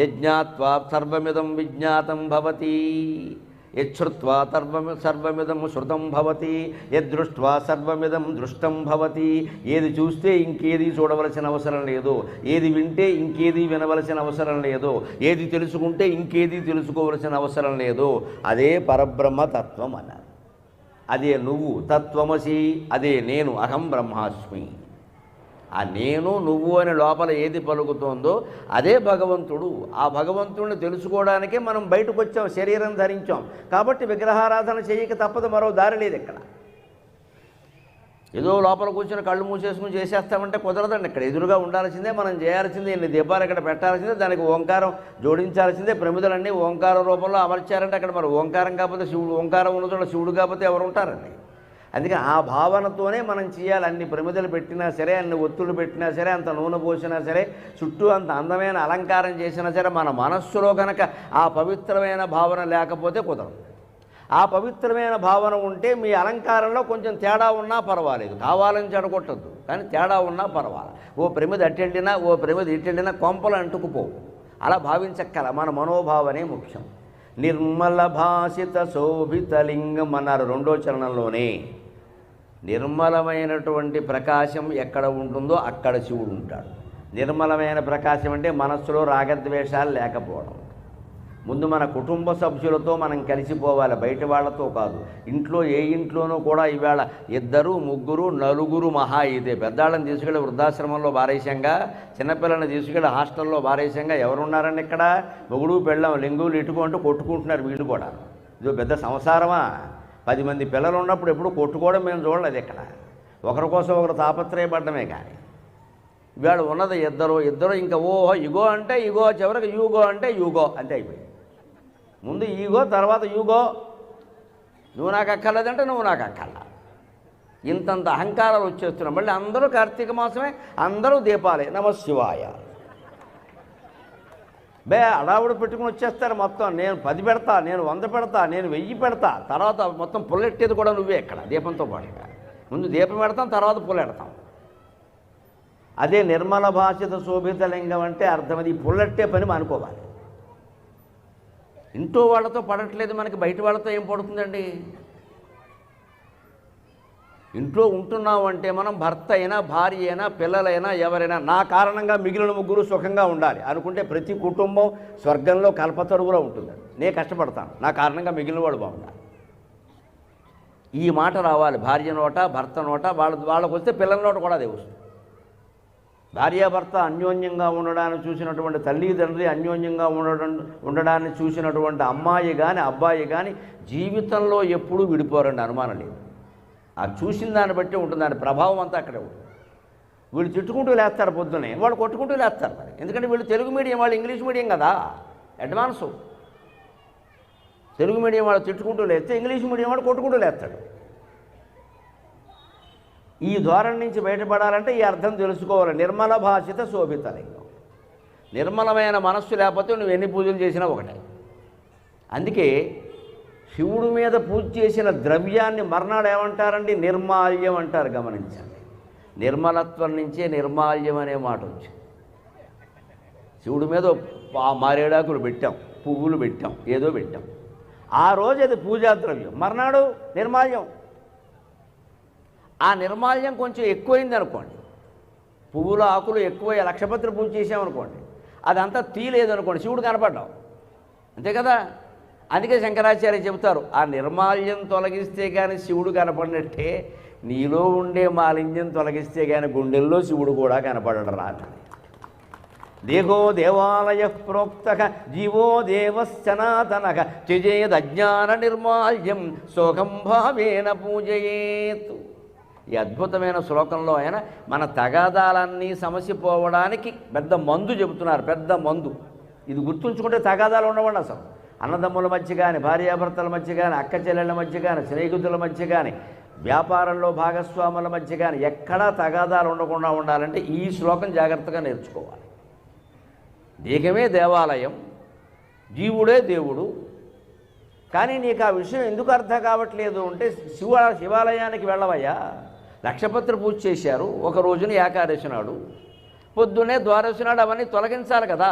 యజ్ఞాత్వా సర్వమిదం విజ్ఞాతం భవతి, యశ్రుత్వా సర్వమిదం శృతం భవతి, యదృష్ట్వా సర్వమిదం దృష్టం భవతి. ఏది చూస్తే ఇంకేది చూడవలసిన అవసరం లేదు, ఏది వింటే ఇంకేది వినవలసిన అవసరం లేదు, ఏది తెలుసుకుంటే ఇంకేది తెలుసుకోవలసిన అవసరం లేదు. అదే పరబ్రహ్మ తత్వం అన్నారు. అదే నువ్వు తత్వమసి, అదే నేను అహం బ్రహ్మాస్మి. ఆ నేను నువ్వు అనే లోపల ఏది పలుకుతోందో అదే భగవంతుడు. ఆ భగవంతుడిని తెలుసుకోవడానికే మనం బయటకు వచ్చాం, శరీరం ధరించాం. కాబట్టి విగ్రహారాధన చేయక తప్పదు, మరో దారి లేదు ఇక్కడ. ఏదో లోపల కూర్చొని కళ్ళు మూసేసుకుని చేసేస్తామంటే కుదరదండి. ఇక్కడ ఎదురుగా ఉండాల్సిందే, మనం చేయాల్సిందే, ఇన్ని దీపాలు ఇక్కడ పెట్టాల్సిందే, దానికి ఓంకారం జోడించాల్సిందే. ప్రమిదలన్నీ ఓంకార రూపంలో అమర్చారంటే అక్కడ మరి ఓంకారం కాకపోతే శివుడు, ఓంకారం ఉన్నచోట శివుడు కాకపోతే ఎవరు ఉంటారండి? అందుకే ఆ భావనతోనే మనం చేయాలి. అన్ని ప్రమిదలు పెట్టినా సరే, అన్ని ఒత్తులు పెట్టినా సరే, అంత నూనె పోసినా సరే, చుట్టూ అంత అందమైన అలంకారం చేసినా సరే, మన మనస్సులో కనుక ఆ పవిత్రమైన భావన లేకపోతే కుదరదు. ఆ పవిత్రమైన భావన ఉంటే మీ అలంకారంలో కొంచెం తేడా ఉన్నా పర్వాలేదు, కావాలని చెడగొట్టద్దు, కానీ తేడా ఉన్నా పర్వాలేదు. ఓ ప్రమిద అట్టెళ్ళినా, ఓ ప్రమిద ఇట్టెళ్ళినా కొంపలు అంటుకుపోవు. అలా భావించక్కల, మన మనోభావనే ముఖ్యం. నిర్మల భాషిత శోభితలింగం అన్నారు రెండో చరణంలోనే. నిర్మలమైనటువంటి ప్రకాశం ఎక్కడ ఉంటుందో అక్కడ శివుడు ఉంటాడు. నిర్మలమైన ప్రకాశం అంటే మనస్సులో రాగద్వేషాలు లేకపోవడం. ముందు మన కుటుంబ సభ్యులతో మనం కలిసిపోవాలి, బయట వాళ్ళతో కాదు. ఇంట్లో ఏ ఇంట్లోనూ కూడా ఈవేళ 2, 3, 4 మహా ఇదే. పెద్దాళ్ళని తీసుకెళ్ళి వృద్ధాశ్రమంలో బారేశంగా, చిన్నపిల్లల్ని తీసుకెళ్ళి హాస్టల్లో బారేశంగా ఎవరున్నారండి ఇక్కడ? మొగుడు పెళ్ళాం లింగులు ఇటుకుంటూ కొట్టుకుంటున్నారు వీళ్ళు కూడా. ఇదో పెద్ద సంసారమా? 10 మంది పిల్లలు ఉన్నప్పుడు ఎప్పుడు కొట్టుకోవడం మేము చూడలేదు ఇక్కడ. ఒకరి కోసం ఒకరు తాపత్రయపడ్డమే. కానీ ఇవాళ ఉన్నది ఇద్దరు ఇంకా ఓహో ఇగో అంటే ఇగో, చివరికి యూగో అంటే యూగో, అంతే అయిపోయింది. ముందు ఈగో, తర్వాత యూగో. నువ్వు నాకు అక్కర్లేదంటే నువ్వు నాకు అక్కర్లా. ఇంతంత అహంకారాలు వచ్చేస్తున్నాం. మళ్ళీ అందరూ కార్తీక మాసమే, అందరూ దీపాలే, నమశివాయ అడావుడు పెట్టుకుని వచ్చేస్తారు. మొత్తం నేను 10 పెడతా, నేను 100 పెడతా, నేను 1000 పెడతా, తర్వాత మొత్తం పుల్లెట్టేది కూడా నువ్వే ఇక్కడ దీపంతో పాటుగా. ముందు దీపం పెడతాం, తర్వాత పుల్లెడతాం. అదే నిర్మల భాషిత శోభిత లింగం అంటే అర్థం. అది పుల్లెట్టే పని అనుకోవాలి. ఇంట్లో వాళ్ళతో పడట్లేదు మనకి, బయట వాళ్ళతో ఏం పడుతుందండి? ఇంట్లో ఉంటున్నావు అంటే మనం భర్త అయినా, భార్య అయినా, పిల్లలైనా, ఎవరైనా నా కారణంగా మిగిలిన 3 సుఖంగా ఉండాలి అనుకుంటే ప్రతి కుటుంబం స్వర్గంలో కల్పతరువులో ఉంటుంది. నేను కష్టపడతాను, నా కారణంగా మిగిలిన వాడు బాగుండాలి. ఈ మాట రావాలి భార్య నోట, భర్త నోట. వాళ్ళకు వస్తే పిల్లల నోట కూడా అదే వస్తుంది. భార్యాభర్త అన్యోన్యంగా ఉండడాన్ని చూసినటువంటి తల్లిదండ్రి, అన్యోన్యంగా ఉండడాన్ని చూసినటువంటి అమ్మాయి కానీ అబ్బాయి కానీ జీవితంలో ఎప్పుడూ విడిపోరండి, అనుమానం లేదు. ఆ చూసిన దాన్ని బట్టి ఉంటుంది, దాని ప్రభావం అంతా అక్కడే ఉంటుంది. వీళ్ళు తిట్టుకుంటూ లేస్తారు పొద్దునే, వాళ్ళు కొట్టుకుంటూ లేస్తారు. మరి ఎందుకంటే వీళ్ళు తెలుగు మీడియం, వాళ్ళు ఇంగ్లీష్ మీడియం కదా, అడ్వాన్సు. తెలుగు మీడియం వాళ్ళు తిట్టుకుంటూ లేస్తే ఇంగ్లీష్ మీడియం వాడు కొట్టుకుంటూ లేస్తాడు. ఈ ధోరణి నుంచి బయటపడాలంటే ఈ అర్థం తెలుసుకోవాలి. నిర్మల భాషిత శోభిత లింగం. నిర్మలమైన మనస్సు లేకపోతే నువ్వు ఎన్ని పూజలు చేసినా ఒకటే. అందుకే శివుడి మీద పూజ చేసిన ద్రవ్యాన్ని మర్నాడు ఏమంటారండి? నిర్మాల్యం అంటారు. గమనించండి, నిర్మలత్వం నుంచే నిర్మాల్యం అనే మాట వచ్చింది. శివుడి మీద మారేడాకులు పెట్టాం, పువ్వులు పెట్టాం, ఏదో పెట్టాం. ఆ రోజు అది పూజా ద్రవ్యం, మర్నాడు నిర్మాల్యం. ఆ నిర్మాల్యం కొంచెం ఎక్కువైంది అనుకోండి, పువ్వుల ఆకులు ఎక్కువ లక్షపత్రి పూజ చేసామనుకోండి, అదంతా తీలేదనుకోండి, శివుడు కనపడ్డావు, అంతే కదా. అందుకే శంకరాచార్య చెబుతారు, ఆ నిర్మాల్యం తొలగిస్తే కానీ శివుడు కనపడినట్టే నీలో ఉండే మాలిన్యం తొలగిస్తే కానీ గుండెల్లో శివుడు కూడా కనపడడు రా. దేహో దేవాలయ ప్రోక్త జీవో దేవసనాతన త్యజేదజ్ఞాన నిర్మాల్యం సోకం భావేన పూజయేత్. ఈ అద్భుతమైన శ్లోకంలో ఆయన మన తగాదాలన్నీ సమసిపోవడానికి పెద్ద మందు చెబుతున్నారు, పెద్ద మందు. ఇది గుర్తుంచుకుంటే తగాదాలు ఉండవండి అసలు. అన్నదమ్ముల మధ్య కానీ, భార్యాభర్తల మధ్య కానీ, అక్క చెల్లెళ్ళ మధ్య కానీ, స్నేహితుల మధ్య కానీ, వ్యాపారంలో భాగస్వాముల మధ్య కానీ ఎక్కడా తగాదాలు ఉండకుండా ఉండాలంటే ఈ శ్లోకం జాగ్రత్తగా నేర్చుకోవాలి. దేహమే దేవాలయం, జీవుడే దేవుడు. కానీ నీకు ఆ విషయం ఎందుకు అర్థం కావట్లేదు అంటే శివాలయానికి వెళ్ళవయ్యా, లక్షపత్రి పూజ చేశారు ఒక రోజున ఏకాదశి నాడు, పొద్దున్నే ద్వాదశి నాడు అవన్నీ తొలగించాలి కదా.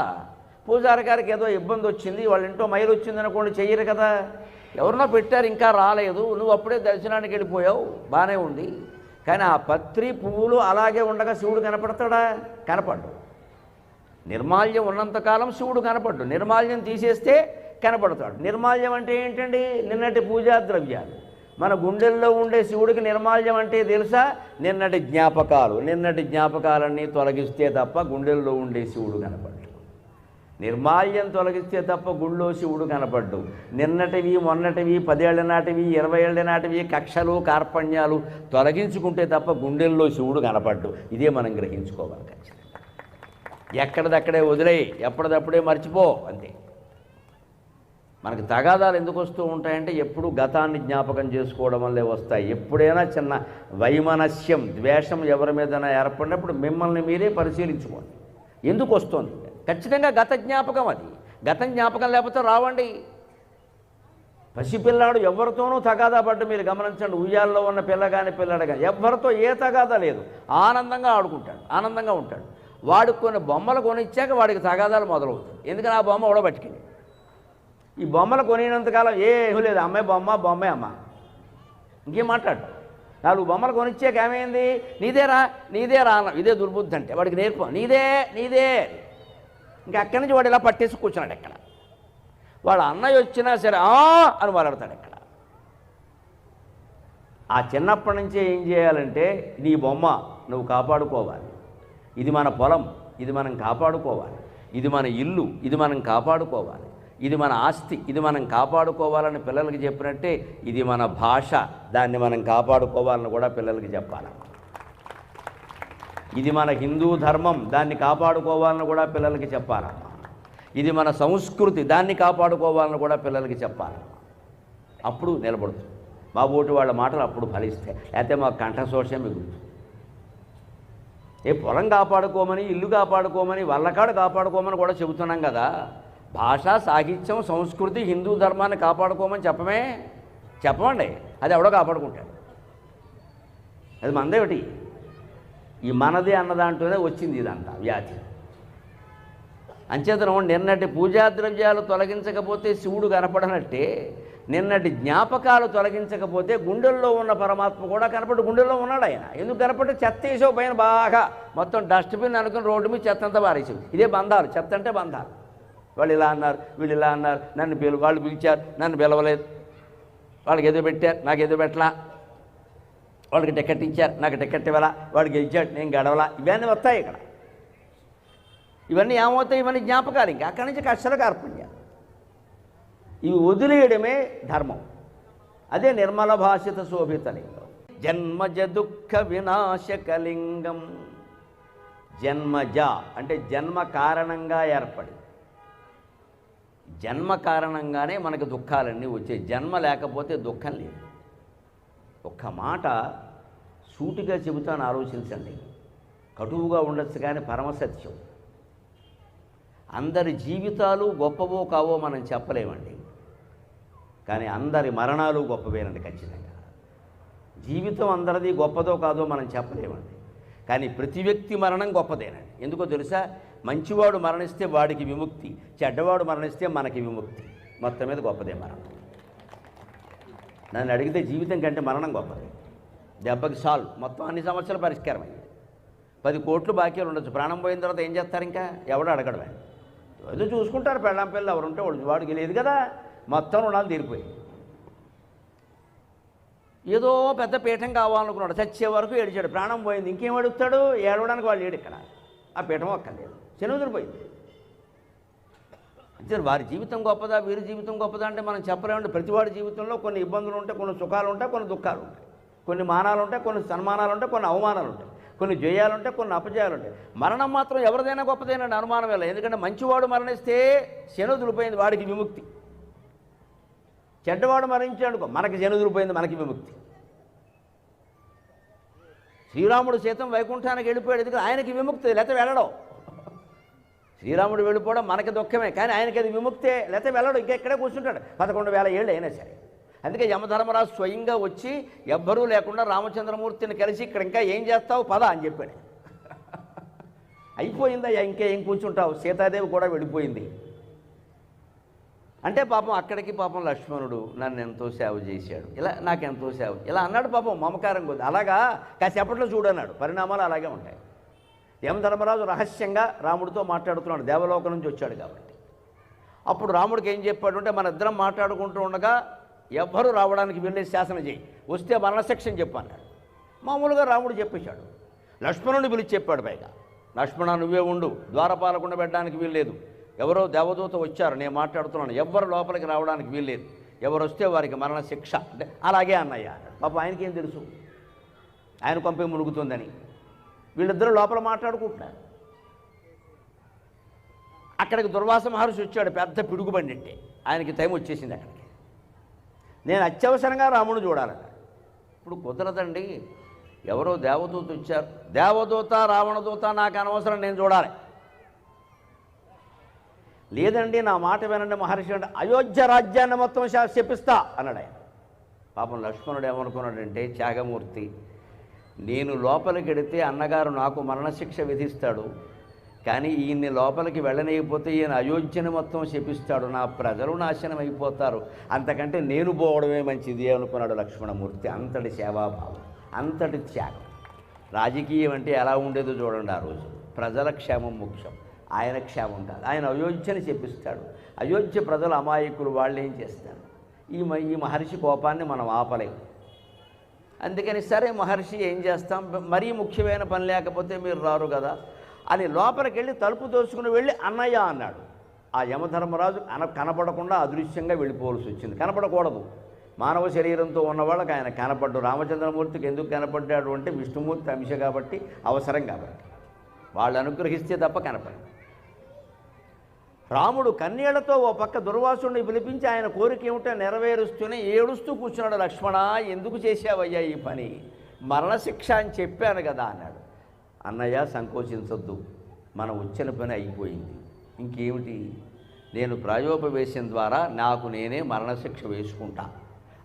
పూజారి గారికి ఏదో ఇబ్బంది వచ్చింది, వాళ్ళ ఇంట్లో మైలు వచ్చింది అనుకోండి, చెయ్యరు కదా. ఎవరినో పెట్టారు, ఇంకా రాలేదు, నువ్వు అప్పుడే దర్శనానికి వెళ్ళిపోయావు, బాగానే ఉంది. కానీ ఆ పత్రి పువ్వులు అలాగే ఉండగా శివుడు కనపడతాడా? కనపడ్డు. నిర్మాల్యం ఉన్నంతకాలం శివుడు కనపడ్డు, నిర్మాల్యం తీసేస్తే కనపడతాడు. నిర్మాల్యం అంటే ఏంటండి? నిన్నటి పూజా ద్రవ్యాలు. మన గుండెల్లో ఉండే శివుడికి నిర్మాల్యం అంటే తెలుసా? నిన్నటి జ్ఞాపకాలు. నిన్నటి జ్ఞాపకాలన్నీ తొలగిస్తే తప్ప గుండెల్లో ఉండే శివుడు కనపడ్డు. నిర్మాల్యం తొలగిస్తే తప్ప గుళ్ళో శివుడు కనపడ్డు. నిన్నటివి, మొన్నటివి, 10 ఏళ్ల నాటివి, 20 ఏళ్ల నాటివి కక్షలు కార్పణ్యాలు తొలగించుకుంటే తప్ప గుండెల్లో శివుడు కనపడ్డు. ఇదే మనం గ్రహించుకోవాలి ఖచ్చితంగా. ఎక్కడిదక్కడే వదిలేయి, ఎప్పటిదప్పుడే మర్చిపో అంతే. మనకు తగాదాలు ఎందుకు వస్తూ ఉంటాయంటే ఎప్పుడు గతాన్ని జ్ఞాపకం చేసుకోవడం వల్లే వస్తాయి. ఎప్పుడైనా చిన్న వైమనస్యం, ద్వేషం ఎవరి మీదైనా ఏర్పడినప్పుడు మిమ్మల్ని మీరే పరిశీలించుకోండి, ఎందుకు వస్తుంది. ఖచ్చితంగా గత జ్ఞాపకం అది. గతం జ్ఞాపకం లేకపోతే రావండి. పసిపిల్లాడు ఎవరితోనూ తగాదా పడ్డ మీరు గమనించండి. ఉయ్యాల్లో ఉన్న పిల్లడు కానీ ఎవరితో ఏ తగాదా లేదు, ఆనందంగా ఆడుకుంటాడు, ఆనందంగా ఉంటాడు. వాడికి కొన్ని బొమ్మలు కొనిచ్చాక వాడికి తగాదాలు మొదలవుతాయి. ఎందుకని ఆ బొమ్మ ఉడబట్టుకుంది. ఈ బొమ్మలు కొనినంతకాలం ఏమీ లేదు, అమ్మాయి బొమ్మ, బొమ్మే అమ్మ, ఇంకేం మాట్లాడు. 4 బొమ్మలు కొనిచ్చాక ఏమైంది, నీదేరా నీదేరా అన్న. ఇదే దుర్బుద్ధి అంటే. వాడికి నేర్ప, నీదే నీదే. ఇంకా అక్కడి నుంచి వాడు ఇలా పట్టేసి కూర్చున్నాడు. ఎక్కడ వాళ్ళ అన్నయ్య వచ్చినా సరే అని మాట్లాడతాడు. ఎక్కడ ఆ చిన్నప్పటి నుంచే ఏం చేయాలంటే, నీ బొమ్మ నువ్వు కాపాడుకోవాలి, ఇది మన పొలం, ఇది మనం కాపాడుకోవాలి, ఇది మన ఇల్లు, ఇది మనం కాపాడుకోవాలి, ఇది మన ఆస్తి, ఇది మనం కాపాడుకోవాలని పిల్లలకి చెప్పినట్టే ఇది మన భాష, దాన్ని మనం కాపాడుకోవాలని కూడా పిల్లలకి చెప్పాలి. ఇది మన హిందూ ధర్మం, దాన్ని కాపాడుకోవాలని కూడా పిల్లలకి చెప్పాలి. ఇది మన సంస్కృతి, దాన్ని కాపాడుకోవాలని కూడా పిల్లలకి చెప్పాలి. అప్పుడు నిలబడుతుంది. మా ఓటు వాళ్ళ మాటలు అప్పుడు ఫలిస్తాయి. అయితే మాకు కంఠశోషం మిగులుతుంది. పొలం కాపాడుకోమని, ఇల్లు కాపాడుకోమని, వల్లకాడు కాపాడుకోమని కూడా చెబుతున్నాం కదా. భాష, సాహిత్యం, సంస్కృతి, హిందూ ధర్మాన్ని కాపాడుకోమని చెప్పమండి. అది ఎవడో కాపాడుకుంటాడు. అది మనదేమిటి? ఈ మనదే అన్నదాంట్లోనే వచ్చింది ఇదంతా వ్యాధి. అంచేతనం నిన్నటి పూజాద్రవ్యాలు తొలగించకపోతే శివుడు కనపడనట్టే, నిన్నటి జ్ఞాపకాలు తొలగించకపోతే గుండెల్లో ఉన్న పరమాత్మ కూడా కనపడి, గుండెల్లో ఉన్నాడు ఆయన. ఎందుకు కనపడి? చెత్త వేసావు పైన బాగా, మొత్తం డస్ట్బిన్ అనుకుని రోడ్డు మీద చెత్త అంతా పారేసావు. ఇదే బంధాలు. చెత్త అంటే బంధాలు. వాళ్ళు ఇలా అన్నారు, వీళ్ళు ఇలా అన్నారు, వాళ్ళు పిలిచారు, నన్ను పిలవలేదు, వాళ్ళకి ఏదో పెట్టారు, నాకు ఏదో పెట్టలా, వాళ్ళకి టికెట్ ఇచ్చారు, నాకు టికెట్ ఇవ్వాలా, వాడు గెలిచాడు, నేను గడవలా, ఇవన్నీ వస్తాయి ఇక్కడ. ఇవన్నీ ఏమవుతాయి? ఇవన్నీ జ్ఞాపకాలు. ఇంకా అక్కడి నుంచి కష్టలు కార్పణ్యాలు. ఇవి వదిలేయడమే ధర్మం. అదే నిర్మల భాషిత శోభితలింగం. జన్మజ దుఃఖ వినాశకలింగం. జన్మజ అంటే జన్మ కారణంగా ఏర్పడి, జన్మ కారణంగానే మనకు దుఃఖాలన్నీ వచ్చాయి. జన్మ లేకపోతే దుఃఖం లేదు. ఒక్క మాట సూటిగా చెబుతాను, ఆలోచించండి. కటువుగా ఉండొచ్చు కానీ పరమసత్యం. అందరి జీవితాలు గొప్పవో కావో మనం చెప్పలేమండి, కానీ అందరి మరణాలు గొప్పవేనండి ఖచ్చితంగా. జీవితం అందరిది గొప్పదో కాదో మనం చెప్పలేమండి, కానీ ప్రతి వ్యక్తి మరణం గొప్పదేనండి. ఎందుకో తెలుసా? మంచివాడు మరణిస్తే వాడికి విముక్తి, చెడ్డవాడు మరణిస్తే మనకి విముక్తి. మొత్తం మీద గొప్పదే మరణం. నన్ను అడిగితే జీవితం కంటే మరణం గొప్పది. దెబ్బకి సాల్వ్, మొత్తం అన్ని సమస్యలు పరిష్కారం అయ్యాయి. 10 కోట్లు బాకీలు ఉండొచ్చు, ప్రాణం పోయిన తర్వాత ఏం చేస్తారు? ఇంకా ఎవడో అడగడమే, ఏదో చూసుకుంటారు. పెళ్ళాం పిల్ల ఎవరుంటే వాడికి లేదు కదా, మొత్తం రుణాలు తీరిపోయి. ఏదో పెద్ద పీఠం కావాలనుకున్నాడు, చచ్చే వరకు ఏడిచాడు, ప్రాణం పోయింది. ఇంకేం అడుగుతాడు? ఏడవడానికి వాళ్ళు ఏడు. ఇక్కడ ఆ పీఠం ఒక్కలేదు, చెనుదిరిపోయింది. అంటే వారి జీవితం గొప్పదా, వీరి జీవితం గొప్పదా అంటే మనం చెప్పలేమండి. ప్రతివాడి జీవితంలో కొన్ని ఇబ్బందులు ఉంటాయి, కొన్ని సుఖాలు ఉంటాయి, కొన్ని దుఃఖాలు ఉంటాయి, కొన్ని మానాలు ఉంటాయి, కొన్ని సన్మానాలు ఉంటాయి, కొన్ని అవమానాలు ఉంటాయి, కొన్ని జయాలు ఉంటాయి, కొన్ని అపజయాలు ఉంటాయి. మరణం మాత్రం ఎవరిదైనా గొప్పదేనండి, అనుమానం వెళ్ళ. ఎందుకంటే మంచివాడు మరణిస్తే శనుదులిపోయింది, వాడికి విముక్తి. చెడ్డవాడు మరణించాడుకో, మనకి శనుదులిపోయింది, మనకి విముక్తి. శ్రీరాముడు సైతం వైకుంఠానికి వెళ్ళిపోయాడు, ఎందుకంటే ఆయనకి విముక్తి, లేకపోతే వెళ్ళడం. శ్రీరాముడు వెళ్ళిపోవడం మనకి దుఃఖమే, కానీ ఆయనకి అది విముక్తే, లేకపోతే వెళ్ళడం, ఇంకెక్కడే కూర్చుంటాడు 11,000 ఏళ్ళు అయినా సరే. అందుకే యమధర్మరాజు స్వయంగా వచ్చి ఎవ్వరూ లేకుండా రామచంద్రమూర్తిని కలిసి, ఇక్కడ ఇంకా ఏం చేస్తావు పద అని చెప్పాడు. అయిపోయిందయ్యా, ఇంకేం కూర్చుంటావు, సీతాదేవి కూడా వెళ్ళిపోయింది అంటే పాపం అక్కడికి పాపం లక్ష్మణుడు నన్ను ఎంతో సేవ చేశాడు, ఇలా నాకు ఎంతో సేవ, ఇలా అన్నాడు పాపం మమకారం కొద్ది. అలాగా కాసేపట్లో చూడన్నాడు. పరిణామాలు అలాగే ఉంటాయి. యమధర్మరాజు రహస్యంగా రాముడితో మాట్లాడుతున్నాడు, దేవలోకం నుంచి వచ్చాడు కాబట్టి. అప్పుడు రాముడికి ఏం చెప్పాడు అంటే, మన ఇద్దరం మాట్లాడుకుంటూ ఉండగా ఎవ్వరూ రావడానికి వెళ్ళే శాసనం చేయి, వస్తే మరణశిక్షని చెప్పు అన్నాడు. మామూలుగా రాముడు చెప్పేశాడు. లక్ష్మణుడిని పిలిచి చెప్పాడు పైగా, లక్ష్మణ నువ్వే ఉండు, ద్వారపాలకుండా పెట్టడానికి వీల్లేదు, ఎవరో దేవదూత వచ్చారు, నేను మాట్లాడుతున్నాను, ఎవ్వరు లోపలికి రావడానికి వీల్లేదు, ఎవరు వస్తే వారికి మరణ శిక్ష అంటే అలాగే అన్నయ్య. పాప ఆయనకేం తెలుసు ఆయన కొంపే మునుగుతుందని. వీళ్ళిద్దరూ లోపల మాట్లాడుకుంటున్నారు. అక్కడికి దుర్వాస మహర్షి వచ్చాడు, పెద్ద పిడుగుబండింటే ఆయనకి టైం వచ్చేసింది అక్కడికి. నేను అత్యవసరంగా రాముడు చూడాలన్నాడు. ఇప్పుడు కుదరదండి, ఎవరో దేవదూత వచ్చారు, దేవదూత రావణదూత నాకు అనవసరం, నేను చూడాలి. లేదండి నా మాట వినండి మహర్షి అంటే అయోధ్య రాజ్యాన్ని మొత్తం శపిస్తా అన్నాడు ఆయన. పాపం లక్ష్మణుడు ఏమనుకున్నాడంటే, త్యాగమూర్తి, నేను లోపలికి వెడితే అన్నగారు నాకు మరణశిక్ష విధిస్తాడు, కానీ ఈయన్ని లోపలికి వెళ్ళనీయకపోతే ఈయన అయోధ్యని మొత్తం శపిస్తాడు, నా ప్రజలు నాశనం అయిపోతారు, అంతకంటే నేను పోవడమే మంచిది అనుకున్నాడు లక్ష్మణమూర్తి. అంతటి సేవాభావం, అంతటి త్యాగం. రాజకీయం అంటే ఎలా ఉండేదో చూడండి. ఆ రోజు ప్రజల క్షేమం ముఖ్యం, ఆయన క్షేమం కాదు. ఆయన అయోధ్యని శపిస్తాడు. అయోధ్య ప్రజలు అమాయకులు, వాళ్ళు ఏం చేస్తారు? ఈ మహర్షి కోపాన్ని మనం ఆపలేము. అందుకని సరే మహర్షి ఏం చేస్తాం, మరీ ముఖ్యమైన పని లేకపోతే మీరు రారు కదా అని లోపలికి వెళ్ళి తలుపు దోసుకుని వెళ్ళి అన్నయ్య అన్నాడు. ఆ యమధర్మరాజు కనపడకుండా అదృశ్యంగా వెళ్ళిపోవాల్సి వచ్చింది. కనపడకూడదు, మానవ శరీరంతో ఉన్న వాళ్ళకి ఆయన కనపడ్డు. రామచంద్రమూర్తికి ఎందుకు కనపడ్డాడు అంటే విష్ణుమూర్తి అంశ కాబట్టి, అవసరం కాబట్టి, వాళ్ళు అనుగ్రహిస్తే తప్ప కనపడి. రాముడు కన్యళ్లతో ఓ పక్క దుర్వాసుడిని పిలిపించి ఆయన కోరిక ఏమిటో నెరవేరుస్తూనే ఏడుస్తూ కూర్చున్నాడు. లక్ష్మణ, ఎందుకు చేశావయ్యా ఈ పని? మరణశిక్ష అని చెప్పాను కదా అన్నాడు. అన్నయ్య సంకోచించొద్దు, మనం వచ్చిన పని అయిపోయింది, ఇంకేమిటి, నేను ప్రాయోపవేశం ద్వారా నాకు నేనే మరణశిక్ష వేసుకుంటా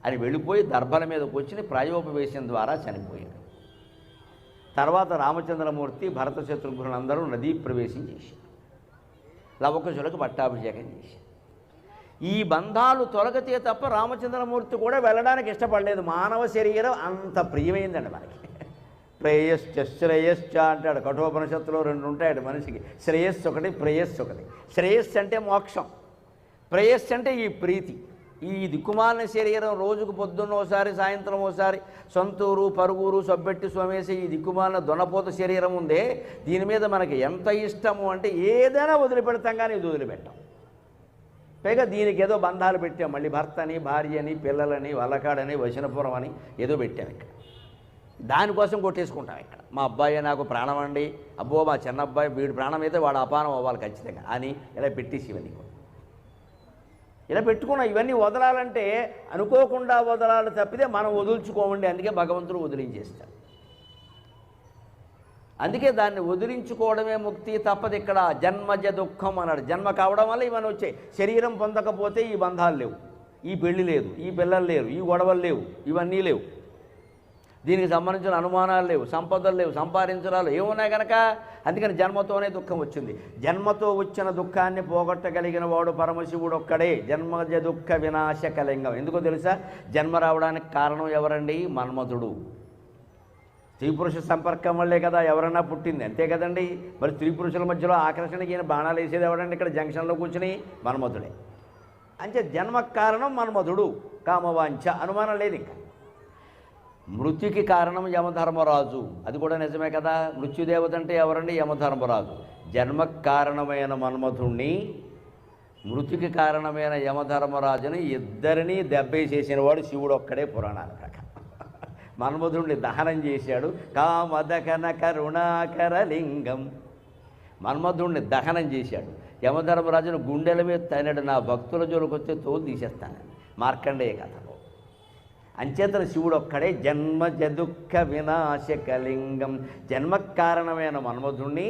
అని వెళ్ళిపోయి దర్భల మీదకి వచ్చి ప్రాయోపవేశం ద్వారా చనిపోయాడు. తర్వాత రామచంద్రమూర్తి భరత శత్రుఘ్నులందరూ నదీ ప్రవేశం చేశారు, లవకుశులకు పట్టాభిషేకం చేశారు. ఈ బంధాలు తొలగితే తప్ప రామచంద్రమూర్తి కూడా వెళ్ళడానికి ఇష్టపడలేదు. మానవ శరీరం అంత ప్రియమైందండి మనకి. ప్రేయశ్చ శ్రేయశ్చ అంటాడు కఠోపనిషత్తులో, రెండు ఉంటాడు మనిషికి, శ్రేయస్సు ఒకటి, ప్రేయస్సు ఒకటి. శ్రేయస్సు అంటే మోక్షం, ప్రేయస్సు అంటే ఈ ప్రీతి. ఈ దిక్కుమాలిన శరీరం రోజుకు పొద్దున్న ఓసారి సాయంత్రం ఓసారి సొంతూరు పరుగురు సొబ్బెట్టి సోమేసి ఈ దిక్కుమాలిన దొనపోత శరీరం ఉందే, దీని మీద మనకి ఎంత ఇష్టము అంటే ఏదైనా వదిలిపెడతాం, కానీ ఇది వదిలిపెట్టాం. పైగా దీనికి ఏదో బంధాలు పెట్టాం, మళ్ళీ భర్తని భార్యని పిల్లలని వల్లకాడని వశనపురం అని ఏదో పెట్టాం. ఇక్కడ దానికోసం కొట్టేసుకుంటాం. ఇక్కడ మా అబ్బాయి నాకు ప్రాణం అండి, అబ్బో మా చిన్న అబ్బాయి వీడి ప్రాణం అయితే వాడు అపానం అవ్వాలి ఖచ్చితంగా అని ఇలా పెట్టేసి ఇవన్నీ ఇలా పెట్టుకున్నాం. ఇవన్నీ వదలాలంటే అనుకోకుండా వదలాలి తప్పితే మనం వదులుచుకోమండి. అందుకే భగవంతుడు వదిలించేస్తాడు. అందుకే దాన్ని వదిలించుకోవడమే ముక్తి, తప్పదు. ఇక్కడ జన్మజ దుఃఖం అన్నాడు. జన్మ కావడం వల్ల ఇవన్నీ వచ్చాయి. శరీరం పొందకపోతే ఈ బంధాలు లేవు, ఈ పెళ్లి లేదు, ఈ పిల్లలు లేరు, ఈ గొడవలు లేవు, ఇవన్నీ లేవు, దీనికి సంబంధించిన అనుమానాలు లేవు, సంపదలు లేవు, సంపాదించడాలు ఏమున్నాయి కనుక. అందుకని జన్మతోనే దుఃఖం వచ్చింది. జన్మతో వచ్చిన దుఃఖాన్ని పోగొట్టగలిగిన వాడు పరమశివుడు ఒక్కడే. జన్మజ దుఃఖ వినాశకలింగం. ఎందుకో తెలుసా? జన్మ రావడానికి కారణం ఎవరండి? మన్మధుడు. స్త్రీ పురుష సంపర్కం వల్లే కదా ఎవరన్నా పుట్టింది, అంతే కదండి. మరి స్త్రీ పురుషుల మధ్యలో ఆకర్షణకి ఈయన బాణాలు వేసేది ఎవరండి? ఇక్కడ జంక్షన్లో కూర్చుని మన్మధుడే. అంటే జన్మకు కారణం మన్మధుడు, కామవాంఛ, అనుమానం లేదు. ఇంకా మృత్యుకి కారణం యమధర్మరాజు, అది కూడా నిజమే కదా. మృత్యుదేవత అంటే ఎవరండి? యమధర్మరాజు. జన్మకు కారణమైన మన్మధుణ్ణి, మృత్యుకి కారణమైన యమధర్మరాజుని ఇద్దరినీ దెబ్బేసేసిన వాడు శివుడు ఒక్కడే పురాణాల ప్రకారం. మన్మధుణ్ణి దహనం చేశాడు. కామదకన కరుణాకరలింగం. మన్మధుణ్ణి దహనం చేశాడు. యమధర్మరాజును గుండెల మీద తనడు, నా భక్తుల జోలికొస్తే తోలు తీసేస్తానని మార్కండేయ కథలో. అంచేతన శివుడు ఒక్కడే జన్మజ దుఃఖ వినాశకలింగం. జన్మకు కారణమైన మన్మధుణ్ణి,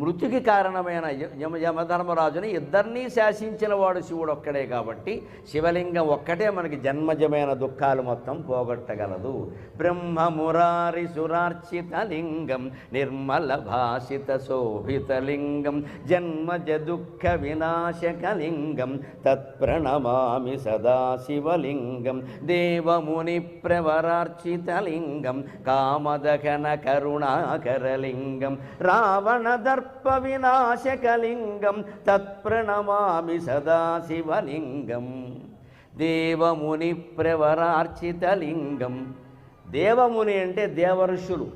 మృత్యుకి కారణమైన యమధర్మరాజుని ఇద్దరినీ శాసించిన వాడు శివుడు ఒక్కడే. కాబట్టి శివలింగం ఒక్కటే మనకి జన్మజమైన దుఃఖాలు మొత్తం పోగొట్టగలదు. బ్రహ్మమురారి సురార్చిత లింగం, నిర్మల భాషిత శోభితలింగం, జన్మజ దుఃఖ వినాశకలింగం, తత్ప్రణమామి సదాశివలింగం, దేవముని ప్రవరార్చితలింగం, కామదహన కరుణాకరలింగం, రావణ దర్ప వినాశకలింగం, తత్ప్రణమామి సదాశివలింగం, దేవముని ప్రవరార్చితలింగం. దేవముని అంటే దేవర్షులు,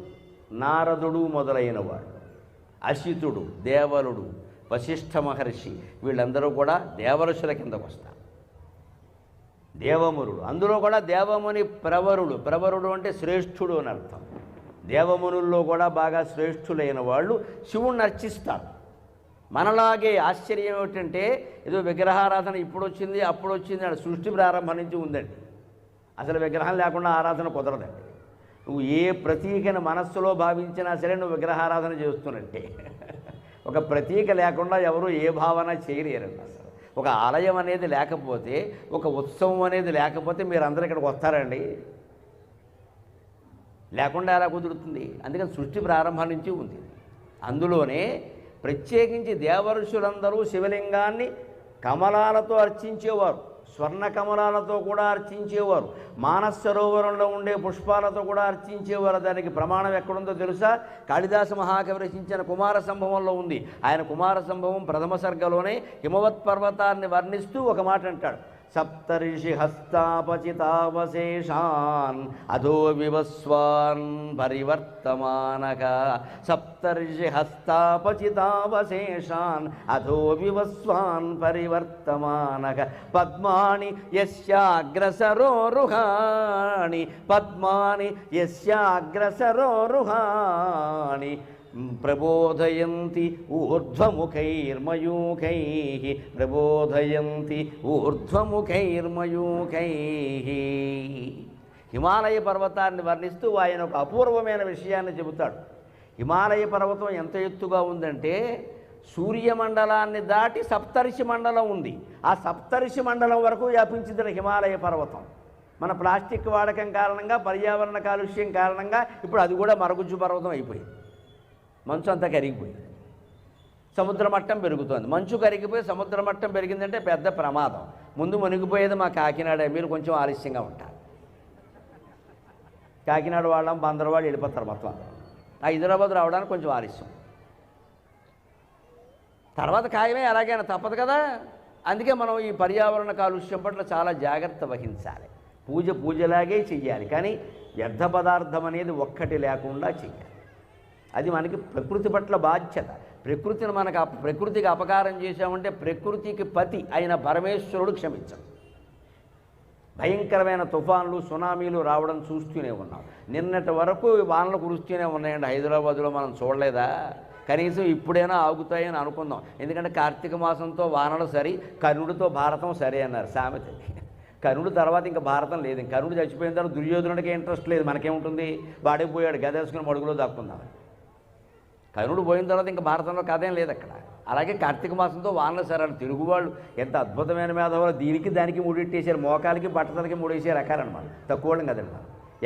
నారదుడు మొదలైన వాడు, అసితుడు, దేవలుడు, వశిష్ఠ మహర్షి, వీళ్ళందరూ కూడా దేవఋషుల కిందకు వస్తారు. దేవమునుడు, అందులో కూడా దేవముని ప్రవరుడు అంటే శ్రేష్ఠుడు అని అర్థం. దేవమునుల్లో కూడా బాగా శ్రేష్ఠులైన వాళ్ళు శివుణ్ణి అర్చిస్తారు. మనలాగే ఆశ్చర్యం ఏమిటంటే ఏదో విగ్రహారాధన ఇప్పుడు వచ్చింది అప్పుడు వచ్చింది అని సృష్టి ప్రారంభం నుంచి ఉందండి. అసలు విగ్రహం లేకుండా ఆరాధన కుదరదండి. నువ్వు ఏ ప్రతీకను మనస్సులో భావించినా సరే నువ్వు విగ్రహారాధన చేస్తున్నట్టే. ఒక ప్రతీక లేకుండా ఎవరు ఏ భావన చేయలేరండి. అసలు ఒక ఆలయం అనేది లేకపోతే, ఒక ఉత్సవం అనేది లేకపోతే మీరందరూ ఇక్కడికి వస్తారండి? లేకుండా ఎలా కుదురుతుంది? అందుకని సృష్టి ప్రారంభం నుంచి ఉంది. అందులోనే ప్రత్యేకించి దేవఋషులందరూ శివలింగాన్ని కమలాలతో అర్చించేవారు, స్వర్ణ కమలాలతో కూడా అర్చించేవారు, మానస సరోవరంలో ఉండే పుష్పాలతో కూడా అర్చించేవారు. దానికి ప్రమాణం ఎక్కడుందో తెలుసా? కాళిదాస మహాకవి రచించిన కుమార సంభవంలో ఉంది. ఆయన కుమార సంభవం ప్రథమ సర్గలోనే హిమవత్ పర్వతాన్ని వర్ణిస్తూ ఒక మాట అంటాడు: సప్తర్షి హస్తాపచితావశేషాన్ అధో వివస్వాన్ పరివర్తమానక. సప్తర్షి హస్తాపచితావశేషాన్ అధో వివస్వాన్ పరివర్తమానక. పద్మాని యస్యాగ్రసరోరుహాణి, పద్మాని యస్యాగ్రసరోరుహాణి ప్రబోధయంతి ఊర్ధ్వముఖైర్మయూఖైః, ప్రబోధయంతి ఊర్ధ్వముఖైర్మయూఖైః. హిమాలయ పర్వతాన్ని వర్ణిస్తూ ఆయన ఒక అపూర్వమైన విషయాన్ని చెబుతాడు. హిమాలయ పర్వతం ఎంత ఎత్తుగా ఉందంటే సూర్యమండలాన్ని దాటి సప్తర్షి మండలం ఉంది. ఆ సప్తర్షి మండలం వరకు వ్యాపించింది హిమాలయ పర్వతం. మన ప్లాస్టిక్ వాడకం కారణంగా, పర్యావరణ కాలుష్యం కారణంగా ఇప్పుడు అది కూడా మరుగుజ్జు పర్వతం అయిపోయింది. మంచు అంతా కరిగిపోయింది, సముద్ర మట్టం పెరుగుతోంది. మంచు కరిగిపోయి సముద్ర మట్టం పెరిగిందంటే పెద్ద ప్రమాదం. ముందు మునిగిపోయేది మా కాకినాడ. మీరు కొంచెం ఆలస్యంగా ఉంటారు. కాకినాడ వాళ్ళం, బందరవాళ్ళు వెళ్ళిపోతారు మొత్తం. హైదరాబాద్ రావడానికి కొంచెం ఆలస్యం. తర్వాత ఖాయమే, ఎలాగైనా తప్పదు కదా. అందుకే మనం ఈ పర్యావరణ కాలుష్యం పట్ల చాలా జాగ్రత్త వహించాలి. పూజలాగే చెయ్యాలి, కానీ వ్యర్థ పదార్థం అనేది ఒక్కటి లేకుండా చెయ్యాలి. అది మనకి ప్రకృతి పట్ల బాధ్యత. ప్రకృతికి అపకారం చేశామంటే ప్రకృతికి పతి అయిన పరమేశ్వరుడు క్షమించడు. భయంకరమైన తుఫాన్లు, సునామీలు రావడం చూస్తూనే ఉన్నాం. నిన్నటి వరకు వానలు కురుస్తూనే ఉన్నాయండి హైదరాబాద్లో. మనం చూడలేదా? కనీసం ఇప్పుడైనా ఆగుతాయని అనుకుందాం. ఎందుకంటే కార్తీక మాసంతో వానలు సరి, కర్ణుడితో భారతం సరే అన్నారు సామెత. కర్ణుడు తర్వాత ఇంకా భారతం లేదు. కర్ణుడు చచ్చిపోయిన తర్వాత దుర్యోధనుడికి ఇంట్రెస్ట్ లేదు. మనకేముంటుంది? వాడిపోయాడు, గదేసుకుని మడుగులో దాక్కుందాం. కర్ణుడు పోయిన తర్వాత ఇంకా భారతంలో కథేం లేదు అక్కడ. అలాగే కార్తీక మాసంతో వానలు సరే. తెలుగు వాళ్ళు ఎంత అద్భుతమైన మేధావులు. దీనికి దానికి ముడిట్టేశారు, మోకాలకి బట్టతలకి ముడేసే రకాలన్నమాట. తక్కువ వాళ్ళం కదండి.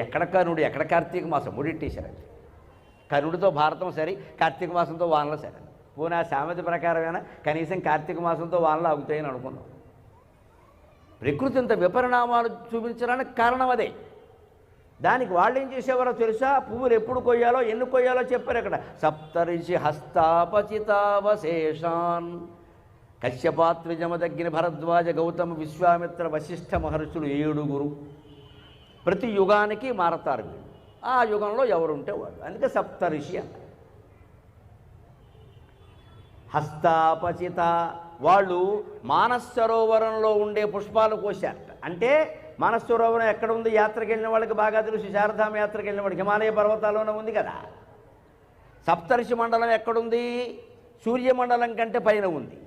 ఎక్కడ కర్ణుడు, ఎక్కడ కార్తీక మాసం ముడిట్టేశారండి. కర్ణుడితో భారతం సరి, కార్తీక మాసంతో వానలు సరే. పోనీ ఆ సామెత ప్రకారమైనా కనీసం కార్తీక మాసంతో వానలు ఆగుతాయని అనుకుందాం. ప్రకృతి ఇంత విపరిణామాలు చూపించడానికి కారణం అదే. దానికి వాళ్ళు ఏం చేసేవారో తెలుసా? పువ్వులు ఎప్పుడు కొయ్యాలో, ఎన్ని కొయ్యాలో చెప్పారు అక్కడ. సప్తర్షి హస్తాపచితావశేషాన్. కశ్యపాత్రిజమదగ్ని భరద్వాజ గౌతమ విశ్వామిత్ర వశిష్ఠ మహర్షులు 7 ప్రతి యుగానికి మారతారు. ఆ యుగంలో ఎవరుంటే వాళ్ళు. అందుకే సప్తర్షి అంట. హస్తాపచిత వాళ్ళు మానస సరోవరంలో ఉండే పుష్పాలు కోశారట. అంటే మానస సరోవరం ఎక్కడ ఉంది? యాత్రకు వెళ్ళిన వాళ్ళకి బాగా తెలుసు. శారదామ యాత్రకు వెళ్ళిన వాడికి హిమాలయ పర్వతాల్లోనే ఉంది కదా. సప్తర్షి మండలం ఎక్కడుంది? సూర్యమండలం కంటే పైన ఉంది.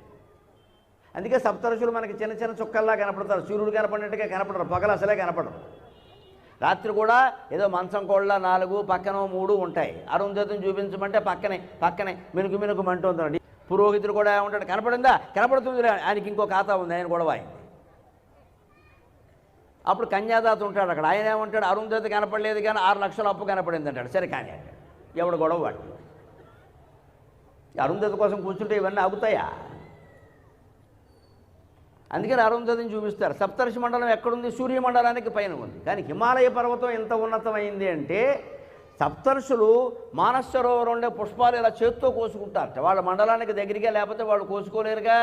అందుకే సప్తర్షులు మనకి చిన్న చిన్న చుక్కల్లా కనపడతారు. సూర్యుడు కనపడినట్టుగా కనపడరు, పగలు అసలే కనపడరు. రాత్రి కూడా ఏదో మంచం కోళ్ళ 4 పక్కన 3 ఉంటాయి. అరుంధతిని చూపించమంటే పక్కనే మినుకు మంటుందండి. పురోహితుడు కూడా ఏమంటాడు? కనపడిందా? కనపడుతుంది. ఆయనకి ఇంకో ఖాతా ఉంది, ఆయన గొడవ అయింది. అప్పుడు కన్యాదాత ఉంటాడు అక్కడ. ఆయన ఏమంటాడు? అరుంధతి కనపడలేదు కానీ 6 లక్షల అప్పు కనపడింది అంటాడు. సరే కానీ అంటాడు. ఎవడు గొడవ వాడు. అరుంధతి కోసం కూర్చుంటే ఇవన్నీ ఆగుతాయా? అందుకని అరుంధతిని చూపిస్తారు. సప్తర్షి మండలం ఎక్కడుంది? సూర్యమండలానికి పైన ఉంది. కానీ హిమాలయ పర్వతం ఎంత ఉన్నతమైంది అంటే సప్తర్షులు మానస సరోవరం ఉండే పుష్పాలు ఇలా చేత్తో కోసుకుంటారట. వాళ్ళ మండలానికి దగ్గరగా లేకపోతే వాళ్ళు కోసుకోలేరుగా.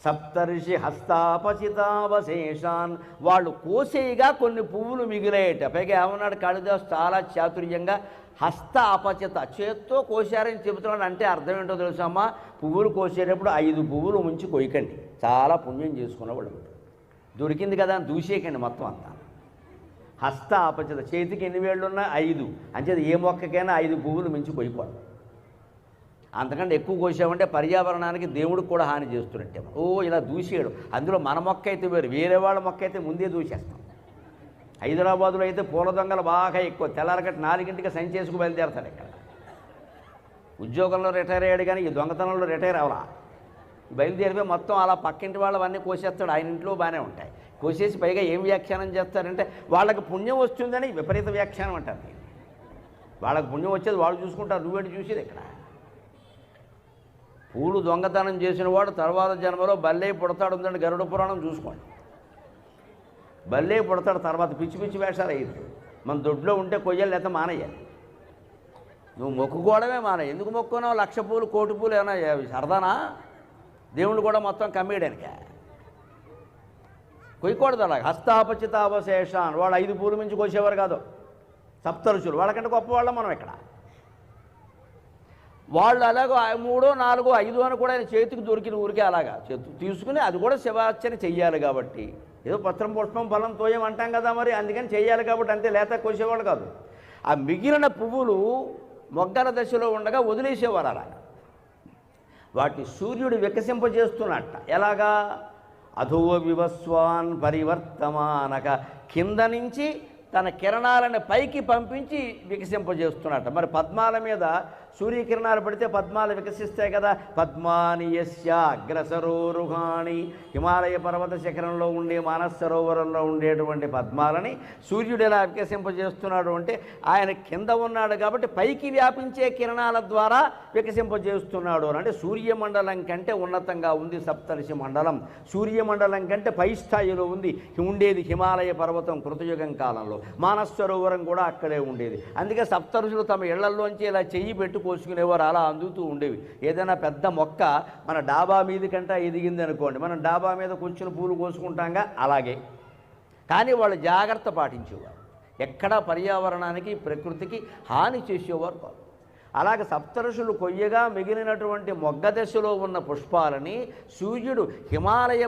సప్తర్షి హస్తాపచితావశేషాన్. వాళ్ళు కోసేయగా కొన్ని పువ్వులు మిగిలేయట. పైగా ఏమన్నాడు కాళిదాసు చాలా చాతుర్యంగా, హస్త అపచిత, చేత్తో కోసారని చెబుతున్నాడు. అంటే అర్థం ఏంటో తెలుసమ్మా, పువ్వులు కోసేటప్పుడు 5 పువ్వులు ఉంచి కొయ్యకండి, చాలా పుణ్యం చేసుకున్నవాళ్ళు. దొరికింది కదా అని దూసేయకండి మొత్తం అంతా. హస్త అపచిత, చేతికి ఎన్ని వేళ్ళున్నా 5, అంచేది ఏ మొక్కకైనా 5 పువ్వులు మించి కొయ్యకూడదు. అంతకంటే ఎక్కువ కోసామంటే పర్యావరణానికి దేవుడికి కూడా హాని చేస్తున్నట్టే. ఇలా దూసేయడం, అందులో మన మొక్క అయితే వేరు, వేరే వాళ్ళ మొక్క అయితే ముందే దూసేస్తాం. హైదరాబాదులో అయితే పూల దొంగలు బాగా ఎక్కువ. తెల్లారగట్ట 4ంటికి సంచేసుకు బయలుదేరతాడు. ఇక్కడ ఉద్యోగంలో రిటైర్ అయ్యాడు కానీ ఈ దొంగతనంలో రిటైర్ అవలా. బయలుదేరిపోయి మొత్తం అలా పక్కింటి వాళ్ళవన్నీ కోసేస్తాడు. ఆయన ఇంట్లో బాగానే ఉంటాయి. కోసేసి పైగా ఏం వ్యాఖ్యానం చేస్తారంటే వాళ్ళకి పుణ్యం వస్తుందని విపరీత వ్యాఖ్యానం అంటారు. వాళ్ళకి పుణ్యం వచ్చేది వాళ్ళు చూసుకుంటారు, నువ్వేంటి చూసేది ఇక్కడ. పూలు దొంగతనం చేసిన వాడు తర్వాత జన్మలో బల్లే పుడతాడు ఉందండి గరుడ పురాణం చూసుకోండి. బల్లే పుడతాడు, తర్వాత పిచ్చి పిచ్చి వేషాలు అయ్యింది. మన దొడ్లో ఉంటే కొయ్యాలి, లేకపోతే మానేయాలి. నువ్వు మొక్కుకోవడమే మానేయి. ఎందుకు మొక్కున్నావు? 1,00,000 పూలు 1,00,00,000 పూలు ఏమైనా సరదానా? దేవుళ్ళు కూడా మొత్తం కమ్మేయడానికే. కొయ్యకూడదు అలా. హస్తాపచితావశేషాన్, వాళ్ళు 5 పూలు మించి కోసేవారు కాదు సప్తఋషులు. వాళ్ళకంటే గొప్పవాళ్ళం మనం ఇక్కడ. వాళ్ళు అలాగో 3, 4, 5 అని కూడా ఆయన చేతికి దొరికిన ఊరికే అలాగా తీసుకుని అది కూడా శివార్చన చెయ్యాలి. కాబట్టి ఏదో పత్రం పుష్పం ఫలం తోయం అంటాం కదా, మరి అందుకని చెయ్యాలి కాబట్టి అంతే, లేత కోసేవాళ్ళు కాదు. ఆ మిగిలిన పువ్వులు మొగ్గల దశలో ఉండగా వదిలేసేవారు అలాగా. వాటి సూర్యుడు వికసింపజేస్తున్నట్ట. ఎలాగా? అధో వివస్వాన్ పరివర్తమానక, కింద నుంచి తన కిరణాలను పైకి పంపించి వికసింపజేస్తున్నట్ట. మరి పద్మాల మీద సూర్యకిరణాలు పడితే పద్మాలు వికసిస్తాయి కదా. పద్మాని యస్య అగ్రసరోరుహాణి, హిమాలయ పర్వత శిఖరంలో ఉండే మానస సరోవరంలో ఉండేటువంటి పద్మాలని సూర్యుడు ఎలా వికసింపజేస్తున్నాడు అంటే ఆయన కింద ఉన్నాడు కాబట్టి పైకి వ్యాపించే కిరణాల ద్వారా వికసింపజేస్తున్నాడు. అంటే సూర్యమండలం కంటే ఉన్నతంగా ఉంది సప్తర్షి మండలం. సూర్యమండలం కంటే పై స్థాయిలో ఉంది ఉండేది హిమాలయ పర్వతం కృతయుగం కాలంలో. మానస సరోవరం కూడా అక్కడే ఉండేది. అందుకే సప్తఋషులు తమ ఇళ్లల్లోంచి ఇలా చెయ్యి పెట్టు కోసుకునేవారు, అలా అందుతూ ఉండేవి. ఏదైనా పెద్ద మొక్క మన డాబా మీద కంటే ఎదిగింది అనుకోండి, మనం డాబా మీద కొంచెం పూలు కోసుకుంటాంగా, అలాగే. కానీ వాళ్ళు జాగ్రత్త పాటించేవారు, ఎక్కడా పర్యావరణానికి ప్రకృతికి హాని చేసేవారు కాదు. అలాగే సప్తఋషులు కొయ్యగా మిగిలినటువంటి మొగ్గ దశలో ఉన్న పుష్పాలని సూర్యుడు హిమాలయ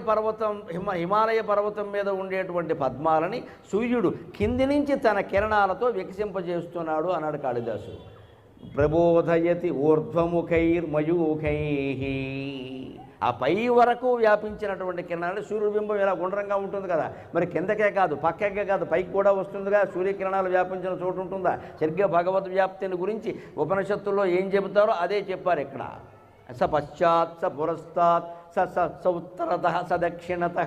పర్వతం మీద ఉండేటువంటి పద్మాలని సూర్యుడు కింది నుంచి తన కిరణాలతో వికసింపజేస్తున్నాడు అన్నాడు కాళిదాసు. ప్రబోధయతి ఊర్ధ్వముఖైర్మయూఖై, ఆ పై వరకు వ్యాపించినటువంటి కిరణాలు. సూర్యబింబం ఇలా గుండ్రంగా ఉంటుంది కదా, మరి కిందకే కాదు పక్కకే కాదు పైకి కూడా వస్తుందిగా. సూర్యకిరణాలు వ్యాపించిన చోటు ఉంటుందా? సరిగ్గా భగవద్ వ్యాప్తిని గురించి ఉపనిషత్తుల్లో ఏం చెబుతారో అదే చెప్పారు ఇక్కడ. స పశ్చాత్ స పురస్తాత్ స ఉత్తరత స దక్షిణత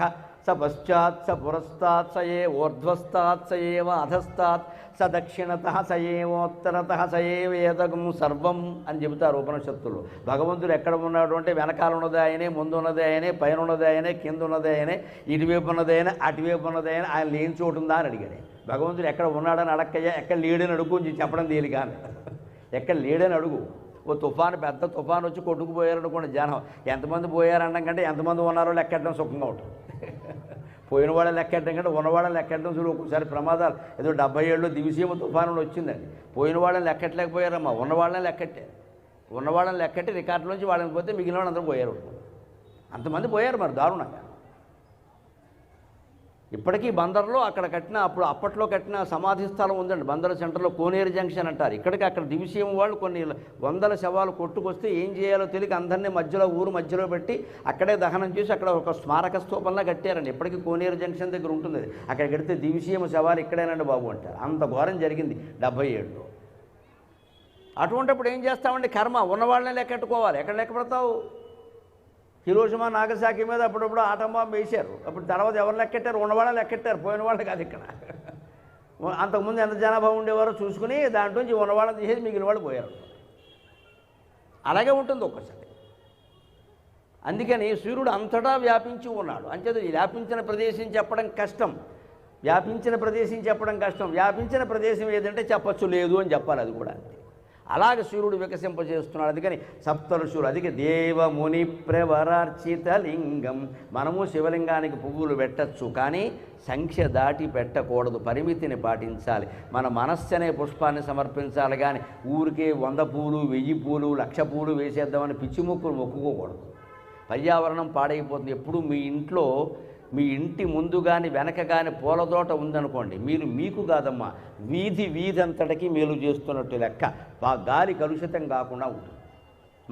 స పశ్చాత్ స పురస్తాత్ స ఏ ఊర్ధ్వస్తాత్ స ఏవ అధస్తాత్ స దక్షిణత స ఏవోత్తరత స ఏవేదగం సర్వం అని చెబుతారు ఉపనిషత్తులు. భగవంతుడు ఎక్కడ ఉన్నాడు అంటే వెనకాల ఉన్నది ఆయనే, ముందు ఉన్నది ఆయనే, పైన ఉన్నది ఆయనే, కింద ఉన్నది ఆయనే, ఇటువైపు ఉన్నది ఆయన, అటువైపు ఉన్నది ఆయన. ఆయన లేని చోటు ఉందా అని అడిగాడు. భగవంతుడు ఎక్కడ ఉన్నాడని అడక్కయ్యా, ఎక్కడ లేడని అడుగు అని చెప్పడం తేలిక. ఎక్కడ లేడని అడుగు. ఓ తుఫాను, పెద్ద తుఫాను వచ్చి కొట్టుకుపోయారనుకోండి, జనం ఎంతమంది పోయారనడం కంటే ఎంతమంది ఉన్నారో లెక్కెట్టడం సుఖంగా ఉంటుంది. పోయిన వాళ్ళని లెక్కెట్టడం కంటే ఉన్నవాళ్ళని లెక్కెట్టడం చూడు. ఒక్కోసారి ప్రమాదాలు, ఏదో 70 ఏళ్ళు దివిసీమ తుఫాను వచ్చిందండి, పోయిన వాళ్ళని లెక్కట్లేకపోయారమ్మా, ఉన్నవాళ్ళని లెక్కట్టారు. ఉన్నవాళ్ళని లెక్కట్టి రికార్డులోంచి వాళ్ళని పోతే మిగిలిన వాళ్ళు అందరూ పోయారు. అంతమంది పోయారు మరి దారుణంగా. ఇప్పటికీ బందర్లో అక్కడ కట్టిన అప్పట్లో కట్టిన సమాధి స్థలం ఉందండి బందర్ సెంటర్లో, కోనేరు జంక్షన్ అంటారు. ఇక్కడికి అక్కడ దివిసీమ వాళ్ళు కొన్ని వందల శవాలు కొట్టుకొస్తే ఏం చేయాలో తెలియక అందరినీ మధ్యలో ఊరు మధ్యలో పెట్టి అక్కడే దహనం చేసి అక్కడ ఒక స్మారక స్తూపంలా కట్టారండి. ఇప్పటికీ కోనేరు జంక్షన్ దగ్గర ఉంటుంది. అక్కడ కడితే దివిసీమ శవాలు ఇక్కడేనండి బాబు అంటారు. అంత ఘోరం జరిగింది 77లో. అటువంటిప్పుడు ఏం చేస్తామండి? కర్మ, ఉన్నవాళ్ళనే లెక్కెట్టుకోవాలి. ఎక్కడ లెక్క పెడతావు? హిరోషిమా నాగసాకి మీద అప్పుడప్పుడు ఆటం బాంబు వేశారు. అప్పుడు తర్వాత ఎవరు లెక్కెట్టారు? ఉన్నవాళ్ళని లెక్కెట్టారు, పోయిన వాళ్ళు కాదు. ఇక్కడ అంతకుముందు ఎంత జనాభా ఉండేవారో చూసుకుని దాంట్లోంచి ఉన్నవాళ్ళని తీసేసి మిగిలిన వాళ్ళు పోయారు. అలాగే ఉంటుంది ఒక్కసారి. అందుకని సూర్యుడు అంతటా వ్యాపించి ఉన్నాడు. అంచేత వ్యాపించిన ప్రదేశం చెప్పడం కష్టం. వ్యాపించిన ప్రదేశం ఏదంటే చెప్పచ్చు లేదు అని చెప్పాలి. అది కూడా అంతే. అలాగే సూర్యుడు వికసింపజేస్తున్నాడు. అందుకని సప్తఋషులు, అందుకే దేవముని ప్రవరార్చిత లింగం. మనము శివలింగానికి పువ్వులు పెట్టచ్చు, కానీ సంఖ్య దాటి పెట్టకూడదు, పరిమితిని పాటించాలి. మన మనస్సు అనే పుష్పాన్ని సమర్పించాలి, కానీ ఊరికే 100 పూలు 1000 పూలు 1,00,000 పూలు వేసేద్దామని పిచ్చి మొక్కులు మొక్కుకోకూడదు. పర్యావరణం పాడైపోతుంది. ఎప్పుడు మీ ఇంట్లో మీ ఇంటి ముందు కానీ వెనక కానీ పూలతోట ఉందనుకోండి, మీరు మీకు కాదమ్మా, వీధి అంతటికి మేలు చేస్తున్నట్టు లెక్క. గాలి కలుషితం కాకుండా ఉంటుంది.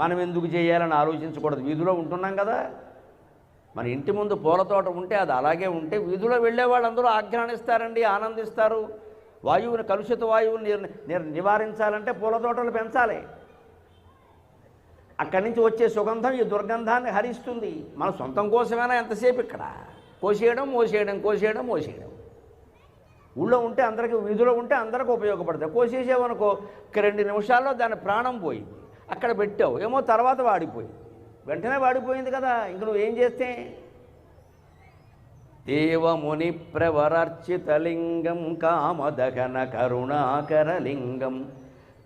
మనం ఎందుకు చేయాలని ఆలోచించకూడదు. వీధిలో ఉంటున్నాం కదా, మన ఇంటి ముందు పూలతోట ఉంటే అది అలాగే ఉంటే వీధిలో వెళ్ళే వాళ్ళందరూ ఆజ్ఞానిస్తారండి, ఆనందిస్తారు. వాయువుని, కలుషిత వాయువుని నివారించాలంటే పూలతోటలు పెంచాలి. అక్కడి నుంచి వచ్చే సుగంధం ఈ దుర్గంధాన్ని హరిస్తుంది. మన సొంతం కోసమైనా ఎంతసేపు ఇక్కడ కోసేయడం మోసేయడం, కోసేయడం మోసేయడం. ఊళ్ళో ఉంటే అందరికీ, వీధిలో ఉంటే అందరికీ ఉపయోగపడతాయి. కోసేసేవనుకో 2 నిమిషాల్లో దాని ప్రాణం పోయింది. అక్కడ పెట్టావు ఏమో, తర్వాత వాడిపోయింది, వెంటనే వాడిపోయింది కదా, ఇంక నువ్వేం చేస్తే. దేవముని ప్రవరార్చితలింగం కామదహన కరుణాకరలింగం.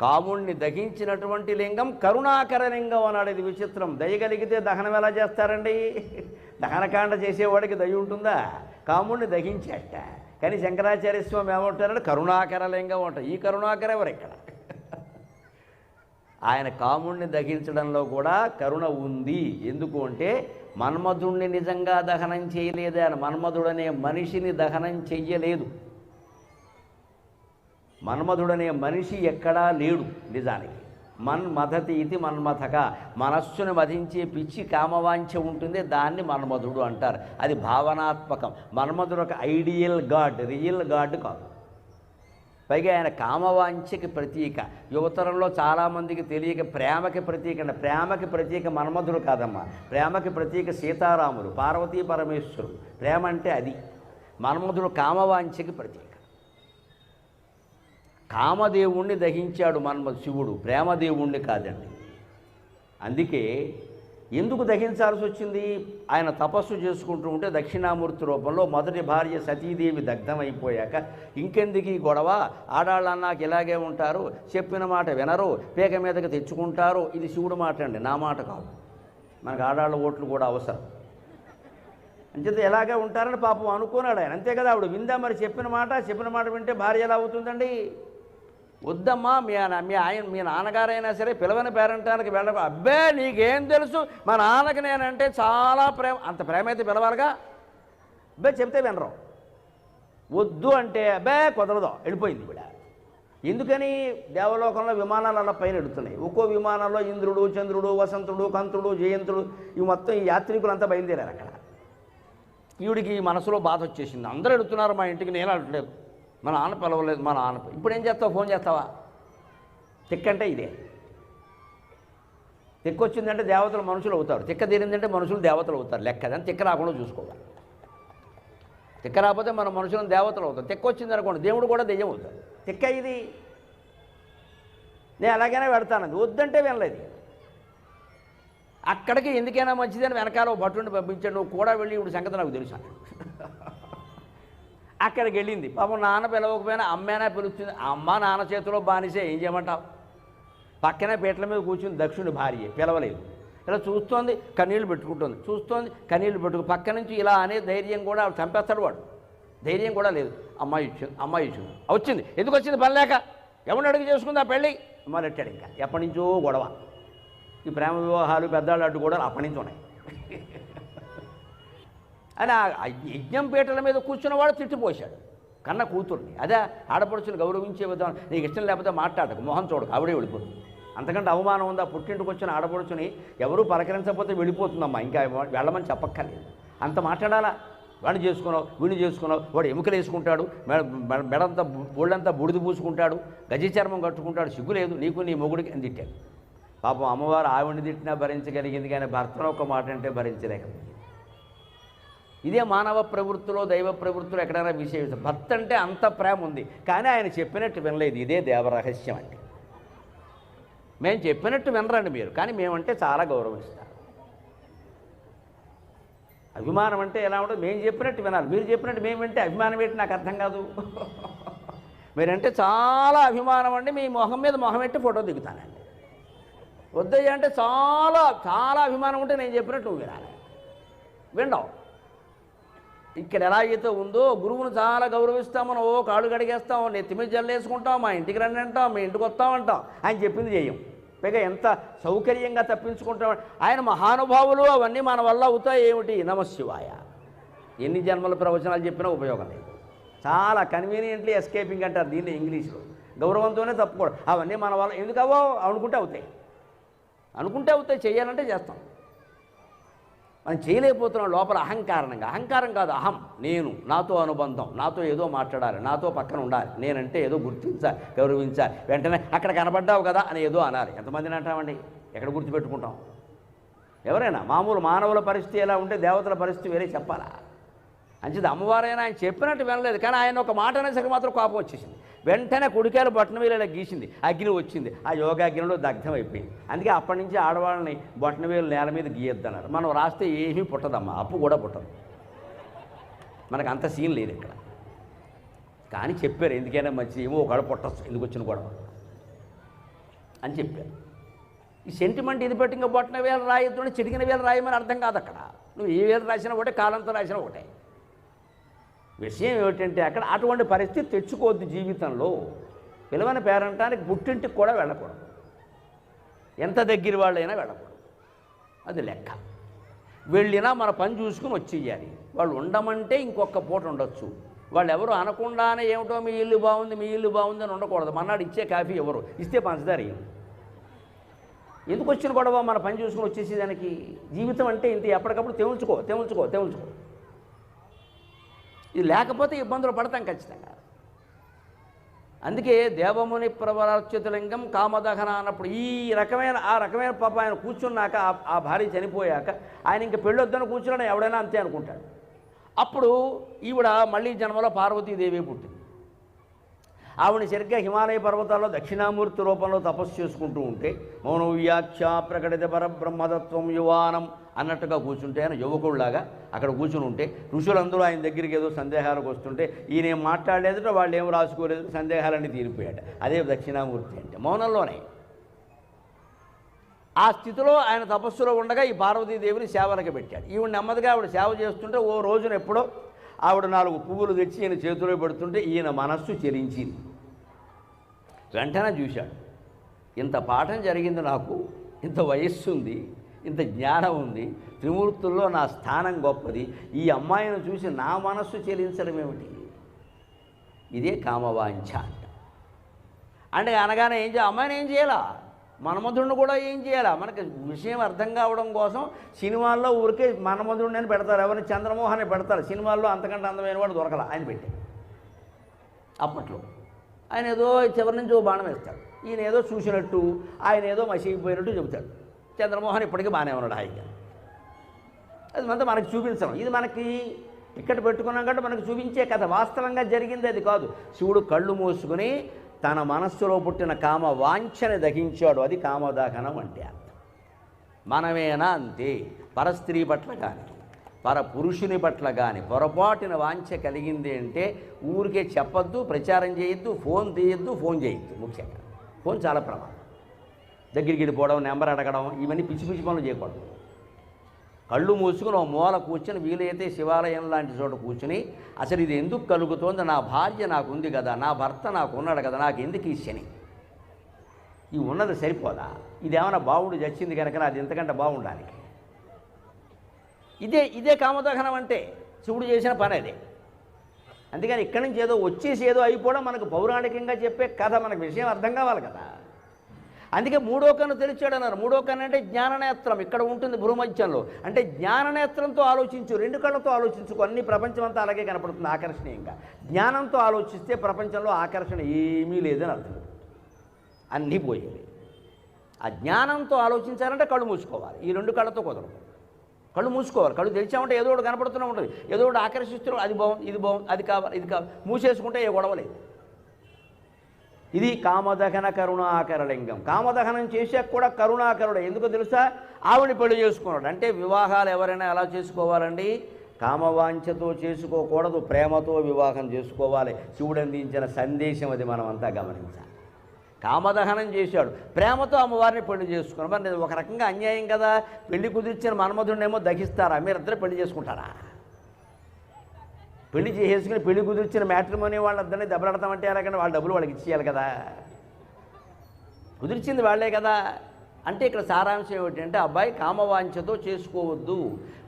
కాముణ్ణి దహించినటువంటి లింగం కరుణాకర లింగం అన్నాడు. ఇది విచిత్రం. దయగలిగితే దహనం ఎలా చేస్తారండి? దహనకాండ చేసేవాడికి దయ ఉంటుందా? కాముణ్ణి దహించేట. కానీ శంకరాచార్య స్వామి ఏమంటారంటే కరుణాకర లింగం అంటారు. ఈ కరుణాకర ఎవరు ఇక్కడ? ఆయన కాముణ్ణి దహించడంలో కూడా కరుణ ఉంది. ఎందుకు అంటే మన్మధుణ్ణి నిజంగా దహనం చేయలేదు ఆయన. మన్మధుడనే మనిషిని దహనం చెయ్యలేదు. మన్మధుడనే మనిషి ఎక్కడా లేడు నిజానికి. మన్మథతి ఇది మన్మథక. మనస్సును మధించే పిచ్చి కామవాంఛ ఉంటుంది, దాన్ని మన్మధుడు అంటారు. అది భావనాత్మకం. మన్మధుడు ఒక ఐడియల్ గాడ్, రియల్ గాడ్ కాదు. పైగా ఆయన కామవాంఛకి ప్రతీక. యువతరంలో చాలామందికి తెలియక ప్రేమకి ప్రతీక అండి. ప్రేమకి ప్రతీక మన్మధుడు కాదమ్మా. ప్రేమకి ప్రతీక సీతారాములు, పార్వతీ పరమేశ్వరుడు. ప్రేమ అంటే అది. మన్మధుడు కామవాంఛకి ప్రతీక. కామదేవుణ్ణి దహించాడు శివుడు, ప్రేమదేవుణ్ణి కాదండి. అందుకే ఎందుకు దహించాల్సి వచ్చింది? ఆయన తపస్సు చేసుకుంటూ ఉంటే దక్షిణామూర్తి రూపంలో మొదటి భార్య సతీదేవి దగ్ధమైపోయాక ఇంకెందుకు ఈ గొడవ, ఆడాళ్ళన్నాక ఇలాగే ఉంటారు, చెప్పిన మాట వినరు, పేక మీదకి తెచ్చుకుంటారు. ఇది శివుడు మాట అండి, నా మాట కాదు. మనకు ఆడాళ్ళ ఓట్లు కూడా అవసరం. అంచేత ఎలాగే ఉంటారని పాపం అనుకున్నాడు ఆయన. అంతే కదా, ఆవిడ విందా మరి చెప్పిన మాట వింటే భార్య ఎలా అవుతుందండి? వద్దమ్మా, మీ నాన్నగారైనా సరే పిలవని పేరంటానికి వెళ్ళకు. అబ్బే నీకేం తెలుసు, మా నాన్నకి నేనంటే చాలా ప్రేమ. అంత ప్రేమ అయితే పిలవాలిగా. అబ్బే చెప్తే వినరు. వద్దు అంటే అబ్బే కుదరదు, వెళ్ళిపోయింది ఈవిడ. ఎందుకని? దేవలోకంలో విమానాలు అలా పైన ఎడుతున్నాయి. ఒక్కో విమానంలో ఇంద్రుడు, చంద్రుడు, వసంతుడు, కంతుడు, జయంతుడు, ఇవి మొత్తం ఈ యాత్రికులంతా బయలుదేరారు అక్కడ. ఈవిడికి మనసులో బాధ వచ్చేసింది. అందరూ ఎడుతున్నారు మా ఇంటికి, నేను అడగలేదు. మా నాన్న పిలవలేదు. మా నాన్న ఇప్పుడు ఏం చేస్తావు? ఫోన్ చేస్తావా? తిక్కంటే ఇదే. తిక్కొచ్చిందంటే దేవతలు మనుషులు అవుతారు, తిక్క తీరిందంటే మనుషులు దేవతలు అవుతారు. లెక్క అని తిక్క రాకుండా చూసుకోవాలి. తిక్క రాకపోతే మన మనుషులను దేవతలు అవుతారు. తిక్క వచ్చింది అనుకోండి, దేవుడు కూడా దెయ్యం అవుతాడు. తిక్క ఇది. నేను అలాగైనా పెడతానంది. వద్దంటే వినలేదు. అక్కడికి ఎందుకైనా మంచిదని వెనకాల భట్టుని పంపించాడు. నువ్వు కూడా వెళ్ళి ఇప్పుడు సంగతి నాకు తెలుసు. అక్కడికి వెళ్ళింది. పాపం నాన్న పిలవకపోయినా అమ్మైనా పిలుస్తుంది. అమ్మ నాన్న చేతిలో బానిసే, ఏం చేయమంటావు? పక్కనే పీటల మీద కూర్చుని దక్షుని భార్య, పిలవలేదు. ఇలా చూస్తోంది, కన్నీళ్ళు పెట్టుకుంటుంది. చూస్తోంది, కన్నీళ్ళు పక్క నుంచి ఇలా అనే ధైర్యం కూడా చంపేస్తాడు వాడు. ధైర్యం కూడా లేదు. అమ్మాయి ఇచ్చింది. వచ్చింది. ఎందుకు వచ్చింది? పని లేక. ఎవరిని అడిగి చేసుకుంది ఆ పెళ్ళి? మరి ఎట్టాడు. ఇంకా ఎప్పటి నుంచో గొడవ. ఈ ప్రేమ వివాహాలు పెద్దాళ్ళు అడ్డు కూడా అప్పటి నుంచి ఉన్నాయి. అని ఆ యజ్ఞం పీటల మీద కూర్చున్నవాడు తిట్టిపోశాడు కన్న కూతుర్ని. అదే ఆడపడుచుని గౌరవించే విధానం. నీకు ఇష్టం లేకపోతే మాట్లాడకు, మొహం చూడకు, ఆవిడే వెళ్ళిపోతుంది. అంతకంటే అవమానం ఉందా? పుట్టింటికి వచ్చిన ఆడపడుచుని ఎవరూ పలకరించకపోతే వెళ్ళిపోతుందమ్మా, ఇంకా వెళ్ళమని చెప్పక్కర్లేదు. అంత మాట్లాడాలా? వాడిని చేసుకున్నావు, వీడిని చేసుకున్నావు, వాడు ఎముకలు వేసుకుంటాడు, మెడంతా ఒళ్ళంతా బుడిది పూసుకుంటాడు, గజ చర్మం కట్టుకుంటాడు, సిగ్గు లేదు నీకు నీ మొగుడికి అని తిట్టాడు. పాపం అమ్మవారు ఆవిడని తిట్టినా భరించగలిగింది, కానీ భర్తను ఒక మాట అంటే భరించలేకపోయింది. ఇదే మానవ ప్రవృత్తిలో, దైవ ప్రవృత్తిలో ఎక్కడైనా విశేషం. భర్త అంటే అంత ప్రేమ ఉంది, కానీ ఆయన చెప్పినట్టు వినలేదు. ఇదే దేవరహస్యం అంటే. మేము చెప్పినట్టు వినరండి మీరు, కానీ మేమంటే చాలా గౌరవిస్తారు. అభిమానం అంటే ఎలా ఉంటుంది? మేము చెప్పినట్టు వినాలి. మీరు చెప్పినట్టు మేము వింటే అభిమానం ఏంటి నాకు అర్థం కాదు.
మీరంటే చాలా అభిమానం అండి, మీ మొహం మీద మొహం పెట్టి ఫోటో దిగుతానండి. వద్దయ్య అంటే చాలా చాలా అభిమానం ఉంటే నేను చెప్పినట్టు నువ్వు వినాలి. వినడం ఇక్కడ ఎలా అయితే ఉందో, గురువును చాలా గౌరవిస్తాం మనం, కాళ్ళు కడిగేస్తాం, నెత్తి మీద జల్లేసుకుంటాం, మా ఇంటికి రండి అంటాం, మీ ఇంటికి వస్తామంటాం, ఆయన చెప్పింది చేయం. పైగా ఎంత సౌకర్యంగా తప్పించుకుంటాం. ఆయన మహానుభావులు, అవన్నీ మన వల్ల అవుతాయి. ఏమిటి? నమశివాయ. ఎన్ని జన్మల ప్రవచనాలు చెప్పినా ఉపయోగం లేదు. చాలా కన్వీనియంట్లీ ఎస్కేపింగ్ అంటారు దీన్ని ఇంగ్లీష్లో. గౌరవంతోనే తప్పుకోవడం. అవన్నీ మన వల్ల ఎందుకవో అనుకుంటే అవుతాయి, అనుకుంటే అవుతాయి, చేయాలంటే చేస్తాం. మనం చేయలేకపోతున్నాం లోపల అహంకారంగా. అహంకారం కాదు, అహం, నేను, నాతో అనుబంధం, నాతో ఏదో మాట్లాడాలి, నాతో పక్కన ఉండాలి, నేనంటే ఏదో గుర్తించాలి, గౌరవించాలి, వెంటనే అక్కడ కనబడ్డావు కదా అని ఏదో అనాలి. ఎంతమందిని అంటామండి? ఎక్కడ గుర్తుపెట్టుకుంటాం? ఎవరైనా మామూలు మానవుల పరిస్థితి ఎలా ఉంటే దేవతల పరిస్థితి వేరే చెప్పాలా? అంచేది అమ్మవారైనా ఆయన చెప్పినట్టు వినలేదు, కానీ ఆయన ఒక మాట అనేసరికి మాత్రం కోపం వచ్చేసింది. వెంటనే కుడికాయలు బొట్టన వేలు గీసింది, అగ్ని వచ్చింది, ఆ యోగాగ్నిలో దగ్ధం అయిపోయింది. అందుకే అప్పటి నుంచి ఆడవాళ్ళని బొట్టన వేలు నేల మీద గీయొద్దన్నారు. మనం రాస్తే ఏమీ పుట్టదమ్మా, అప్పు కూడా పుట్టదు. మనకు అంత సీన్ లేదు ఇక్కడ. కానీ చెప్పారు ఎందుకైనా మంచి, ఏమో ఒకళ్ళు పుట్టచ్చు, ఎందుకు వచ్చిన గొడవ అని చెప్పారు. ఈ సెంటిమెంట్ ఇది పెట్టి ఇంకా బొట్టన వేలు రాయొద్దు, చిటికిన వేలు రాయమని అర్థం కాదు అక్కడ. నువ్వు ఏ వేలు రాసినా ఒకటే, కాలంతో రాసినా ఒకటే. విషయం ఏమిటంటే అక్కడ అటువంటి పరిస్థితి తెచ్చుకోవద్దు జీవితంలో. పిలవని పేరంటానికి పుట్టింటికి కూడా వెళ్ళకూడదు, ఎంత దగ్గర వాళ్ళైనా వెళ్ళకూడదు, అది లెక్క. వెళ్ళినా మన పని చూసుకుని వచ్చేయాలి. వాళ్ళు ఉండమంటే ఇంకొక పూట ఉండొచ్చు. వాళ్ళు ఎవరు అనకుండానే ఏమిటో మీ ఇల్లు బాగుంది, మీ ఇల్లు బాగుంది అని ఉండకూడదు. మన్నాడు ఇచ్చే కాఫీ ఎవరు ఇస్తే పంచదార ఎందుకు వచ్చిన గొడవ? మన పని చూసుకుని వచ్చేసేదానికి. జీవితం అంటే ఇంత, ఎప్పటికప్పుడు తెముల్చుకో తెముల్చుకో తెముల్చుకో. ఇది లేకపోతే ఇబ్బందులు పడతాం ఖచ్చితంగా. అందుకే దేవముని ప్రవరాచ్యుతలింగం కామదహన అన్నప్పుడు ఈ రకమైన ఆ రకమైన పాప ఆయన కూర్చున్నాక, ఆ భార్య చనిపోయాక ఆయన ఇంక పెళ్ళొద్దని కూర్చున్నాడు. ఎవడైనా అంతే అనుకుంటాడు. అప్పుడు ఈవిడ మళ్ళీ జన్మలో పార్వతీదేవి పుట్టింది. ఆవిడ సరిగ్గా హిమాలయ పర్వతాల్లో దక్షిణామూర్తి రూపంలో తపస్సు చేసుకుంటూ ఉంటే, మౌన వ్యాఖ్య ప్రకటిత పరబ్రహ్మతత్వం యువానం అన్నట్టుగా కూర్చుంటే, ఆయన యువకుడిలాగా అక్కడ కూర్చుని ఉంటే, ఋషులందరూ ఆయన దగ్గరికి ఏదో సందేహాలకు వస్తుంటే, ఈయన ఏం మాట్లాడలేదుట, వాళ్ళు ఏం రాసుకోలేదు, సందేహాలన్నీ తీరిపోయాట. అదే దక్షిణామూర్తి అంటే, మౌనంలోనే. ఆ స్థితిలో ఆయన తపస్సులో ఉండగా ఈ పార్వతీదేవిని సేవలకు పెట్టాడు. ఈవిడ నెమ్మదిగా ఆవిడ సేవ చేస్తుంటే, ఓ రోజున ఎప్పుడో ఆవిడ 4 పువ్వులు తెచ్చి ఈయన చేతిలో పెడుతుంటే ఈయన మనస్సు చెలించింది. వెంటనే చూశాడు, ఇంత పాఠం జరిగింది నాకు, ఇంత వయస్సు ఉంది, ఇంత జ్ఞానం ఉంది, త్రిమూర్తుల్లో నా స్థానం గొప్పది, ఈ అమ్మాయిని చూసి నా మనస్సు చెలించడం ఏమిటి? ఇదే కామవాంఛ అంటే. అనగానే ఏం చేయాలి? అమ్మాయిని ఏం చేయాలా? మన్మధుడిని కూడా ఏం చేయాలా? మనకి విషయం అర్థం కావడం కోసం సినిమాల్లో ఊరికే మన్మధుడిని అని పెడతారు, ఎవరిని చంద్రమోహన్ పెడతారు. సినిమాల్లో అంతకంటే అందమైన వాడు దొరకలా, ఆయన పెట్టారు. అప్పట్లో ఆయన ఏదో చివరి నుంచి ఓ బాణం వేస్తాడు, ఈయన ఏదో చూసినట్టు, ఆయన ఏదో మసిగిపోయినట్టు చెబుతాడు. చంద్రమోహన్ ఇప్పటికీ బాగానే ఉన్నాడు హాయిగా. అది అంతా మనకి చూపించడం. ఇది మనకి ఇక్కడ పెట్టుకున్నాం కంటే మనకు చూపించే కథ. వాస్తవంగా జరిగింది అది కాదు. శివుడు కళ్ళు మూసుకుని తన మనస్సులో పుట్టిన కామ వాంఛని దహించాడు. అది కామదహనం అంటే అర్థం. మనమేనా అంతే. పరస్త్రీ పట్ల కానీ పరపురుషుని పట్ల కానీ పొరపాటున వాంఛ కలిగింది అంటే ఊరికే చెప్పొద్దు, ప్రచారం చేయొద్దు, ఫోన్ తీయొద్దు, ఫోన్ చేయొద్దు. ముఖ్యంగా ఫోన్ చాలా ప్రమాదం. దగ్గరికి వెళ్ళిపోవడం, నెంబర్ అడగడం, ఇవన్నీ పిచ్చి పిచ్చి పనులు చేయకూడదు. కళ్ళు మూసుకుని ఓ మూల కూర్చొని, వీలైతే శివాలయం లాంటి చోట కూర్చుని, అసలు ఇది ఎందుకు కలుగుతోంది? నా భార్య నాకు ఉంది కదా, నా భర్త నాకు ఉన్నాడు కదా, నాకు ఎందుకు ఈ శని? ఈ ఉన్నది సరిపోదా? ఇదేమైనా బావుడు చచ్చింది కనుక అది ఎంతకంటే బాగుండడానికి. ఇదే కామదహనం అంటే. శివుడు చేసిన పని అదే. అందుకని ఇక్కడి నుంచి ఏదో వచ్చేసి ఏదో అయిపోవడం మనకు పౌరాణికంగా చెప్పే కథ. మనకు విషయం అర్థం కావాలి కదా. అందుకే 3వ కన్ను తెరిచాడు అన్నారు. 3వ కన్ను అంటే జ్ఞాననేత్రం ఇక్కడ ఉంటుంది భూమధ్యంలో. అంటే జ్ఞాననేత్రంతో ఆలోచించు, 2 కళ్ళతో ఆలోచించుకో. అన్ని ప్రపంచం అంతా అలాగే కనపడుతుంది ఆకర్షణీయంగా. జ్ఞానంతో ఆలోచిస్తే ప్రపంచంలో ఆకర్షణ ఏమీ లేదని అర్థం. అన్నీ పోయేవి. ఆ జ్ఞానంతో ఆలోచించాలంటే కళ్ళు మూసుకోవాలి. ఈ 2 కళ్ళతో కుదరదు. కళ్ళు మూసుకోవాలి. కళ్ళు తెరిచామంటే ఏదో ఒకటి కనపడుతూనే ఉంటుంది, ఏదో ఒకటి ఆకర్షిస్తూ, అది బాగుంది, ఇది బాగుంది, అది కావాలి, ఇది కావాలి. మూసేసుకుంటే ఏ గొడవలేదు. ఇది కామదహన కరుణాకరలింగం. కామదహనం చేశాక కూడా కరుణాకరుడు. ఎందుకో తెలుసా? ఆవిడని పెళ్లి చేసుకున్నాడు. అంటే వివాహాలు ఎవరైనా ఎలా చేసుకోవాలండి? కామవాంఛతో చేసుకోకూడదు, ప్రేమతో వివాహం చేసుకోవాలి. శివుడు అందించిన సందేశం అది, మనమంతా గమనించాలి. కామదహనం చేశాడు, ప్రేమతో అమ్మవారిని పెళ్లి చేసుకున్నాం. మరి ఒక రకంగా అన్యాయం కదా. పెళ్లి కుదిర్చిన మన్మధుడినేమో దహిస్తారా? మీరిద్దరు పెళ్లి చేసుకుంటారా? పెళ్లి చేసుకుని పెళ్లి కుదిర్చిన మ్యాట్రిమోనీ వాళ్ళిద్దరిని దెబ్బలాడతామంటే ఎలాగంటే వాళ్ళ డబ్బులు వాళ్ళకి ఇచ్చేయాలి కదా. కుదిర్చింది వాళ్లే కదా. అంటే ఇక్కడ సారాంశం ఏమిటంటే అబ్బాయి కామవాంఛతో చేసుకోవద్దు,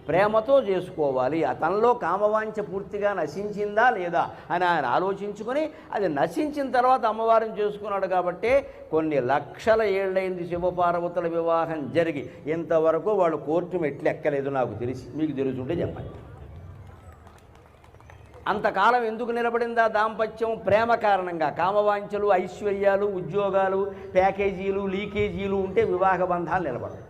ప్రేమతో చేసుకోవాలి. తనలో కామవాంఛ పూర్తిగా నశించిందా లేదా అని ఆయన ఆలోచించుకొని అది నశించిన తర్వాత అమ్మవారిని చేసుకున్నాడు. కాబట్టి కొన్ని లక్షల ఏళ్ళైంది శివపార్వతుల వివాహం జరిగి, ఇంతవరకు వాళ్ళు కోర్టు మెట్లు ఎక్కలేదు నాకు తెలిసి. మీకు తెలుసుంటే చెప్పండి. అంతకాలం ఎందుకు నిలబడిందా దాంపత్యం? ప్రేమ కారణంగా. కామవాంఛలు, ఐశ్వర్యాలు, ఉద్యోగాలు, ప్యాకేజీలు, లీకేజీలు ఉంటే వివాహ బంధాలు నిలబడవు.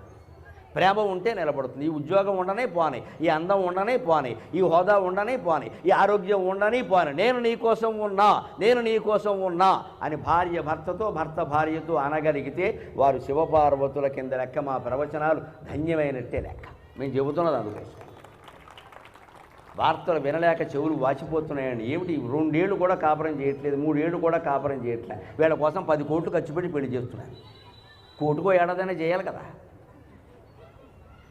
ప్రేమ ఉంటే నిలబడుతుంది. ఈ ఉద్యోగం ఉండనే పోనీ, ఈ అందం ఉండనే పోనీ, ఈ హోదా ఉండనే పోనీ, ఈ ఆరోగ్యం ఉండని పోనీ, నేను నీకోసం ఉన్నా, నేను నీకోసం ఉన్నా అని భార్య భర్తతో, భర్త భార్యతో అనగలిగితే వారు శివపార్వతుల కింద లెక్క. మా ప్రవచనాలు ధన్యమైనట్టే లెక్క. మేము చెబుతున్నది అందుకోసం. వార్తలు వినలేక చెవులు వాచిపోతున్నాయండి. ఏమిటి 2 ఏళ్ళు కూడా కాపురం చేయట్లేదు, 3 ఏళ్ళు కూడా కాపురం చేయట్లేదు. వీళ్ళ కోసం 10 కోట్లు ఖర్చు పెట్టి పెళ్లి చేస్తున్నారు. కోటుకో ఏడాదైనా చేయాలి కదా.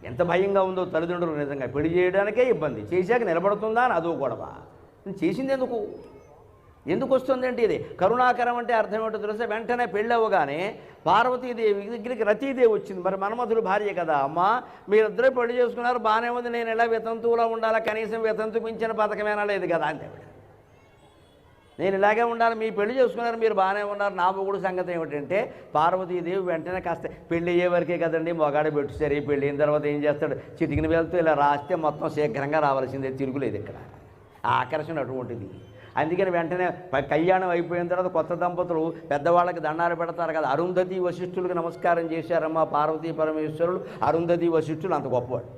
ఎంత భయంగా ఉందో తల్లిదండ్రులు. నిజంగా పెళ్లి చేయడానికే ఇబ్బంది, చేశాక నిలబడుతుందా అని అదో గొడవ. చేసింది ఎందుకు వస్తుంది అంటే ఇది కరుణాకరం అంటే అర్థం ఏంటో తెలుసా? వెంటనే పెళ్ళి అవ్వగానే పార్వతీదేవి దగ్గరికి రతీదేవి వచ్చింది. మరి మన్మధుడు భార్య కదా. అమ్మ మీరిద్దరూ పెళ్లి చేసుకున్నారు, బాగానే ఉంది, నేను ఎలా వితంతువులో ఉండాలా, కనీసం వితంతు మించిన పథకమేనా లేదు కదా అంటే, నేను ఇలాగే ఉండాలి, మీ పెళ్లి చేసుకున్నారు, మీరు బాగానే ఉన్నారు, నా మొగుడు సంగతి ఏమిటంటే పార్వతీదేవి వెంటనే కాస్త పెళ్లి అయ్యే వరకే కదండి మొగాడ పెట్టేసరి, పెళ్ళి అయిన తర్వాత ఏం చేస్తాడు, చిటికిన వేలతో ఇలా రాస్తే మొత్తం శీఘ్రంగా రావాల్సిందే, తిరుగులేదు ఇక్కడ. ఆ ఆకర్షణ అటువంటిది. అందుకని వెంటనే కళ్యాణం అయిపోయిన తర్వాత కొత్త దంపతులు పెద్దవాళ్ళకి దండాలు పెడతారు కదా. అరుంధతి వశిష్ఠులకు నమస్కారం చేశారమ్మా పార్వతీ పరమేశ్వరులు. అరుంధతి వశిష్ఠులు అంత గొప్పవాడు,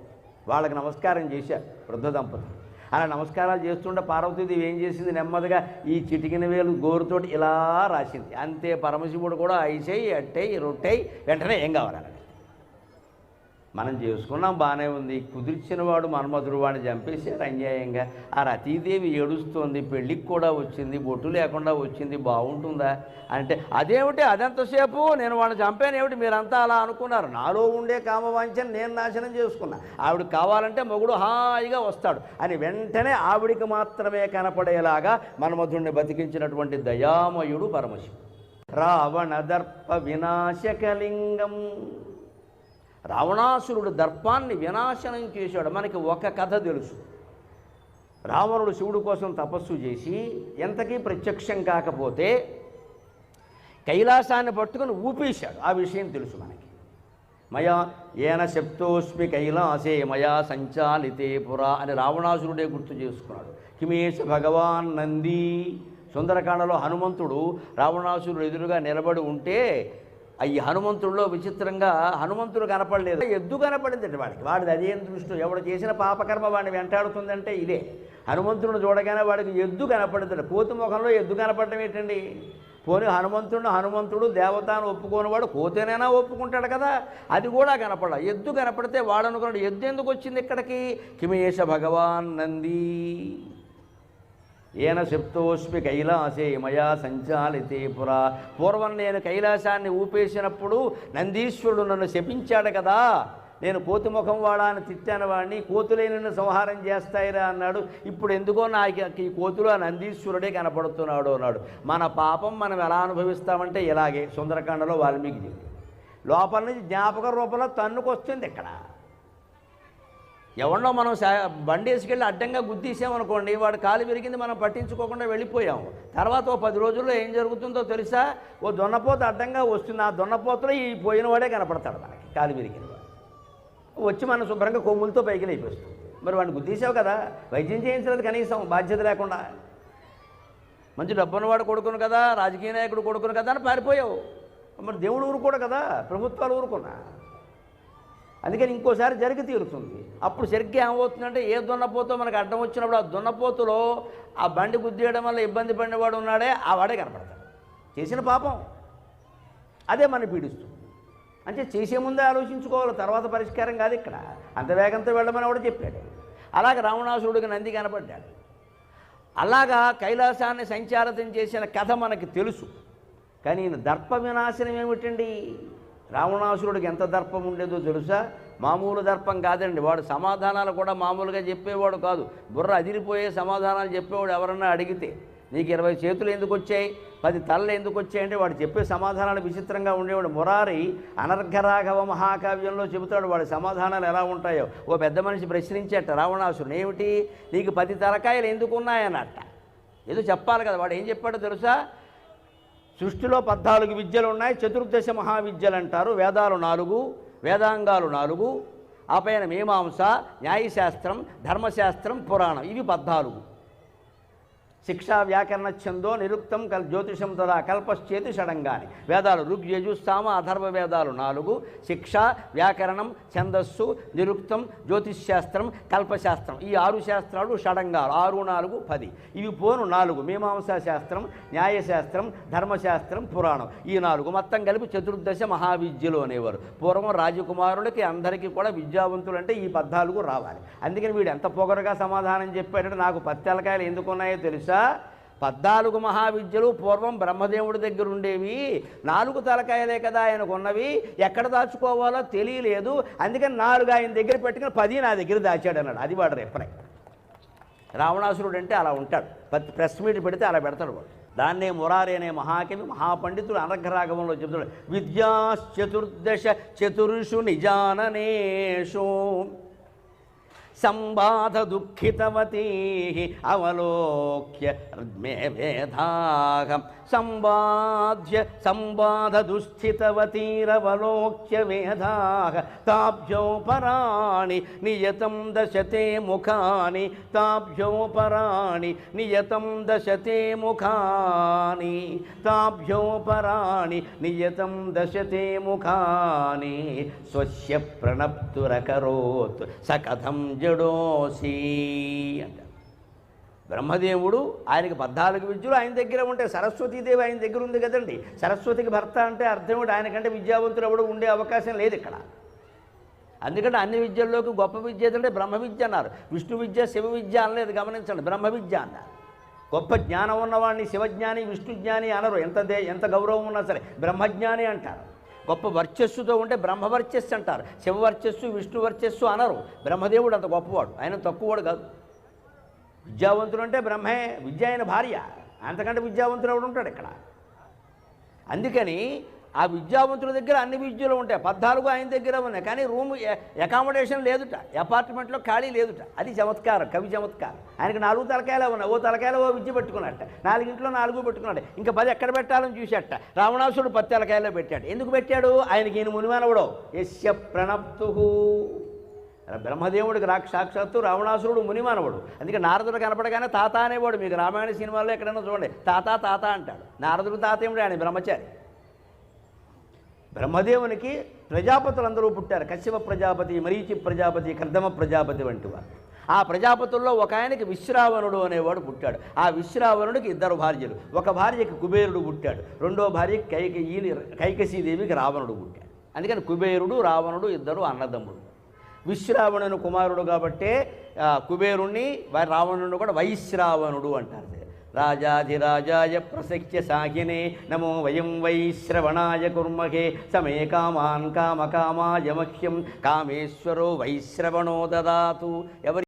వాళ్ళకి నమస్కారం చేశారు వృద్ధ దంపతులు. అలా నమస్కారాలు చేస్తుంటే పార్వతీదేవి ఏం చేసింది, నెమ్మదిగా ఈ చిటికిన వేలు గోరుతోటి ఇలా రాసింది. అంతే. పరమశివుడు కూడా ఐసేయి అట్టేయి రొట్టెయి వెంటనే ఏం కావాలని. మనం చేసుకున్నాం, బాగానే ఉంది. కుదిర్చిన వాడు మన్మధుడు వాడిని చంపేశారు అన్యాయంగా. ఆ రతీదేవి ఏడుస్తోంది, పెళ్ళికి కూడా వచ్చింది, బొట్టు లేకుండా వచ్చింది, బాగుంటుందా అంటే అదేమిటి అదెంతసేపు నేను వాడిని చంపాను ఏమిటి మీరంతా అలా అనుకున్నారు. నాలో ఉండే కామవాంఛను నేను నాశనం చేసుకున్నా. ఆవిడకి కావాలంటే మొగుడు హాయిగా వస్తాడు అని వెంటనే ఆవిడికి మాత్రమే కనపడేలాగా మన్మధుడిని బతికించినటువంటి దయామయుడు పరమశివుడు. రావణ దర్ప వినాశకలింగం. రావణాసురుడు దర్పాన్ని వినాశనం చేశాడు. మనకి ఒక కథ తెలుసు. రావణుడు శివుడు కోసం తపస్సు చేసి ఎంతకీ ప్రత్యక్షం కాకపోతే కైలాసాన్ని పట్టుకుని ఊపేశాడు. ఆ విషయం తెలుసు మనకి. మయా ఏన శప్తోస్మి కైలాసే మయా సంచాలితే పురా అని రావణాసురుడే గుర్తు చేసుకున్నాడు. కిమేశ భగవాన్ నంది. సుందరకాండలో హనుమంతుడు రావణాసురుడు ఎదురుగా నిలబడి ఉంటే ఈ హనుమంతుడిలో విచిత్రంగా హనుమంతుడు కనపడలేదు, ఎద్దు కనపడింది వాడిది అదేం దృష్టి. ఎవడు చేసిన పాపకర్మ వాడిని వెంటాడుతుందంటే ఇదే. హనుమంతుడిని చూడగానే వాడికి ఎద్దు కనపడింది. కోతి ముఖంలో ఎద్దు కనపడటం ఏంటండి? పోనీ హనుమంతుడు దేవతాను ఒప్పుకోనివాడు కోతేనైనా ఒప్పుకుంటాడు కదా. అది కూడా కనపడ. ఎద్దు కనపడితే వాడు అనుకున్నాడు ఎద్దు ఎందుకు వచ్చింది ఇక్కడికి. కిమేశ భగవాన్ నంది ఏన శప్తోస్మి కైలాసే మయా సంచాలితే పురా. పూర్వం నేను కైలాసాన్ని ఊపేసినప్పుడు నందీశ్వరుడు నన్ను శపించాడు కదా. నేను కోతి ముఖం వాడా అని తిట్టాను వాడిని, కోతులే నిన్ను సంహారం చేస్తాయిరా అన్నాడు. ఇప్పుడు ఎందుకో నాకు ఈ కోతులు ఆ నందీశ్వరుడే కనపడుతున్నాడు అన్నాడు. మన పాపం మనం ఎలా అనుభవిస్తామంటే ఇలాగే. సుందరకాండలో వాల్మీకి చెప్పి లోపల నుంచి జ్ఞాపక రూపంలో తన్నుకొస్తుంది ఇక్కడ. ఎవరినో మనం బండి వేసుకెళ్ళి అడ్డంగా గుద్దీసామనుకోండి, వాడు కాలు విరిగింది, మనం పట్టించుకోకుండా వెళ్ళిపోయాము. తర్వాత 10 రోజుల్లో ఏం జరుగుతుందో తెలుసా? ఓ దున్నపోత అడ్డంగా వస్తుంది. ఆ దున్నపోతలో ఈ పోయినవాడే కనపడతాడు మనకి, కాలు విరిగింది వచ్చి మనం శుభ్రంగా కొమ్ములతో పైకి లేపేస్తుంది. మరి వాడిని గుద్దీసావు కదా, వైద్యం చేయించలేదు కనీసం బాధ్యత లేకుండా. మంచి డబ్బున్నవాడు కొడుకును కదా, రాజకీయ నాయకుడు కొడుకును కదా అని పారిపోయావు. మరి దేవుడు ఊరుకోడు కదా, ప్రభుత్వాలు ఊరుకున్నా. అందుకని ఇంకోసారి జరిగి తీరుతుంది. అప్పుడు సరిగ్గా ఏమవుతుందంటే ఏ దున్నపోతో మనకు అడ్డం వచ్చినప్పుడు ఆ దున్నపోతులో ఆ బండి గుద్దేయడం వల్ల ఇబ్బంది పడినవాడు ఉన్నాడే ఆ వాడే కనపడతాడు. చేసిన పాపం అదే మనం పీడిస్తుంది. అంటే చేసే ముందే ఆలోచించుకోవాలి, తర్వాత పరిష్కారం కాదు ఇక్కడ. అంత వేగంతో వెళ్ళమని కూడా చెప్పాడు. అలాగే రావణాసురుడికి నంది కనపడ్డాడు. అలాగా కైలాసాన్ని సంచారతం చేసిన కథ మనకి తెలుసు. కానీ ఈయన దర్ప వినాశనం ఏమిటండి? రావణాసురుడికి ఎంత దర్పం ఉండేదో తెలుసా? మామూలు దర్పం కాదండి. వాడు సమాధానాలు కూడా మామూలుగా చెప్పేవాడు కాదు. బుర్ర అదిరిపోయే సమాధానాలు చెప్పేవాడు. ఎవరన్నా అడిగితే నీకు 20 చేతులు ఎందుకు వచ్చాయి, 10 తలలు ఎందుకు వచ్చాయంటే వాడు చెప్పే సమాధానాలు విచిత్రంగా ఉండేవాడు. మురారి అనర్ఘరాఘవ మహాకావ్యంలో చెబుతాడు వాడి సమాధానాలు ఎలా ఉంటాయో. ఓ పెద్ద మనిషి ప్రశ్నించేట రావణాసురుడు, ఏమిటి నీకు 10 తలకాయలు ఎందుకు ఉన్నాయన్నట్ట. ఏదో చెప్పాలి కదా. వాడు ఏం చెప్పాడో తెలుసా? సృష్టిలో 14 విద్యలు ఉన్నాయి, చతుర్దశ మహావిద్యలు అంటారు. వేదాలు 4, వేదాంగాలు 4, ఆ పైన మీమాంస, న్యాయశాస్త్రం, ధర్మశాస్త్రం, పురాణం, ఇవి 14. శిక్షా వ్యాకరణ ఛందో నిరుక్తం జ్యోతిషం తదా కల్పశ్చేతి షడంగాని. వేదాలు ఋగ్యజుస్సామ అథర్వ వేదాలు 4, శిక్ష, వ్యాకరణం, ఛందస్సు, నిరుక్తం, జ్యోతిష్శాస్త్రం, కల్పశాస్త్రం, ఈ 6 శాస్త్రాలు షడంగాలు. 6, 4, 10. ఇవి పోను 4: మీమాంసా శాస్త్రం, న్యాయశాస్త్రం, ధర్మశాస్త్రం, పురాణం, ఈ 4 మొత్తం కలిపి చతుర్దశ మహావిద్యలు అనేవారు. పూర్వం రాజకుమారులకి అందరికీ కూడా విద్యావంతులు అంటే ఈ 14 రావాలి. అందుకని వీడు ఎంత పొగరుగా సమాధానం చెప్పాడంటే, నాకు 10 తలకాయలు ఎందుకున్నాయో తెలుసా? 14 మహావిద్యలు పూర్వం బ్రహ్మదేవుడి దగ్గర ఉండేవి. 4 తలకాయలే కదా ఆయనకున్నవి. ఎక్కడ దాచుకోవాలో తెలియలేదు. అందుకని 4 ఆయన దగ్గర పెట్టుకుని 10 నా దగ్గర దాచాడు అన్నాడు. అది వాడు రిప్లై. రావణాసురుడు అంటే అలా ఉంటాడు. ప్రెస్ మీట్ పెడితే అలా పెడతాడు వాడు. దాన్నే మురారి అనే మహాకవి మహాపండితుడు అనర్ఘరాఘవంలో చెబుతాడు, విద్యాశ్చతుర్దశ చతుర్షు నిజాననేషు సంబాధ దుఃఖితవతీ అవలోక్య మే వేదాహం సంబాధ దుస్థితవతీరవలోక్య వేదాహ తాభ్యోపరాణి నియతం దశతే ముఖాని తాభ్యోపరాణి నియతం దశతే ముఖాని తాభ్యోపరాణి నియతం దశతే ముఖాని స్వస్య ప్రణప్తురకరోత్ సకథం జడోసి అంట. బ్రహ్మదేవుడు ఆయనకి 14 విద్యలు ఆయన దగ్గర ఉంటే, సరస్వతీదేవి ఆయన దగ్గర ఉంది కదండి. సరస్వతికి భర్త అంటే అర్థం ఏమిటి? ఆయనకంటే విద్యావంతుడు ఎవడు ఉండే అవకాశం లేదు ఇక్కడ. అందుకంటే అన్ని విద్యల్లోకి గొప్ప విద్య ఏదంటే బ్రహ్మ విద్య అన్నారు. విష్ణు విద్య, శివ విద్య అనలేదు, గమనించండి. బ్రహ్మ విద్య అన్నారు. గొప్ప జ్ఞానం ఉన్నవాడిని శివజ్ఞాని, విష్ణుజ్ఞాని అనరు. ఎంత గౌరవం ఉన్నా సరే బ్రహ్మజ్ఞాని అంటారు. గొప్ప వర్చస్సుతో ఉంటే బ్రహ్మవర్చస్సు అంటారు. శివవర్చస్సు, విష్ణు వర్చస్సు అనరు. బ్రహ్మదేవుడు అంత గొప్పవాడు, ఆయన తక్కువవాడు కాదు. విద్యావంతుడు అంటే బ్రహ్మే. విద్య ఆయన భార్య, అంతకంటే విద్యావంతుడు ఎవడు ఉంటాడు ఇక్కడ. అందుకని ఆ విద్యావంతుల దగ్గర అన్ని విద్యలు ఉంటాయి. 14 ఆయన దగ్గర ఉన్నాయి. కానీ రూమ్ అకామిడేషన్ లేదుట, అపార్ట్మెంట్లో ఖాళీ లేదుట. అది చమత్కారం, కవి చమత్కారం. ఆయనకి 4 తలకాయలు ఉన్నాయి. ఓ తలకాయలు ఓ విద్య పెట్టుకున్నట్ట, 4 ఇంట్లో 4 పెట్టుకున్నాడు. ఇంకా 10 ఎక్కడ పెట్టాలని చూసేట. రావణాసుడు 10 తలకాయల్లో పెట్టాడు. ఎందుకు పెట్టాడు? ఆయనకి ఈయన మునిమానవుడు. యస్య ప్రణప్తు. బ్రహ్మదేవుడికి సాక్షాత్తు రావణాసురుడు మునిమానవుడు. అందుకే నారదుడు కనపడగానే తాత అనేవాడు. మీకు రామాయణ సినిమాల్లో ఎక్కడైనా చూడండి, తాత తాత అంటాడు. నారదుడు తాత ఏమిటి? ఆయన బ్రహ్మచారి. బ్రహ్మదేవునికి ప్రజాపతులందరూ పుట్టారు. కశ్యప ప్రజాపతి, మరీచి ప్రజాపతి, కర్దమ ప్రజాపతి వంటి వారు. ఆ ప్రజాపతుల్లో ఒక ఆయనకి విశ్రావణుడు అనేవాడు పుట్టాడు. ఆ విశ్రావణుడికి 2 భార్యలు. ఒక భార్యకి కుబేరుడు పుట్టాడు, రెండో భార్యకి కైకసీదేవికి రావణుడు పుట్టాడు. అందుకని కుబేరుడు, రావణుడు 2 అన్నదమ్ముడు. విశ్రావణుని కుమారుడు కాబట్టే కుబేరుణ్ణి, రావణుడిని కూడా వైశ్రావణుడు అంటారు. రాజాధిరాజాయ ప్రసఖ్య సాహినే నమో వయం వైశ్రవణాయ కుర్మహే సమే కామాన్ కామకామాయ మహ్యం కామేశ్వరో వైశ్రవణో దదాతు. ఎవరి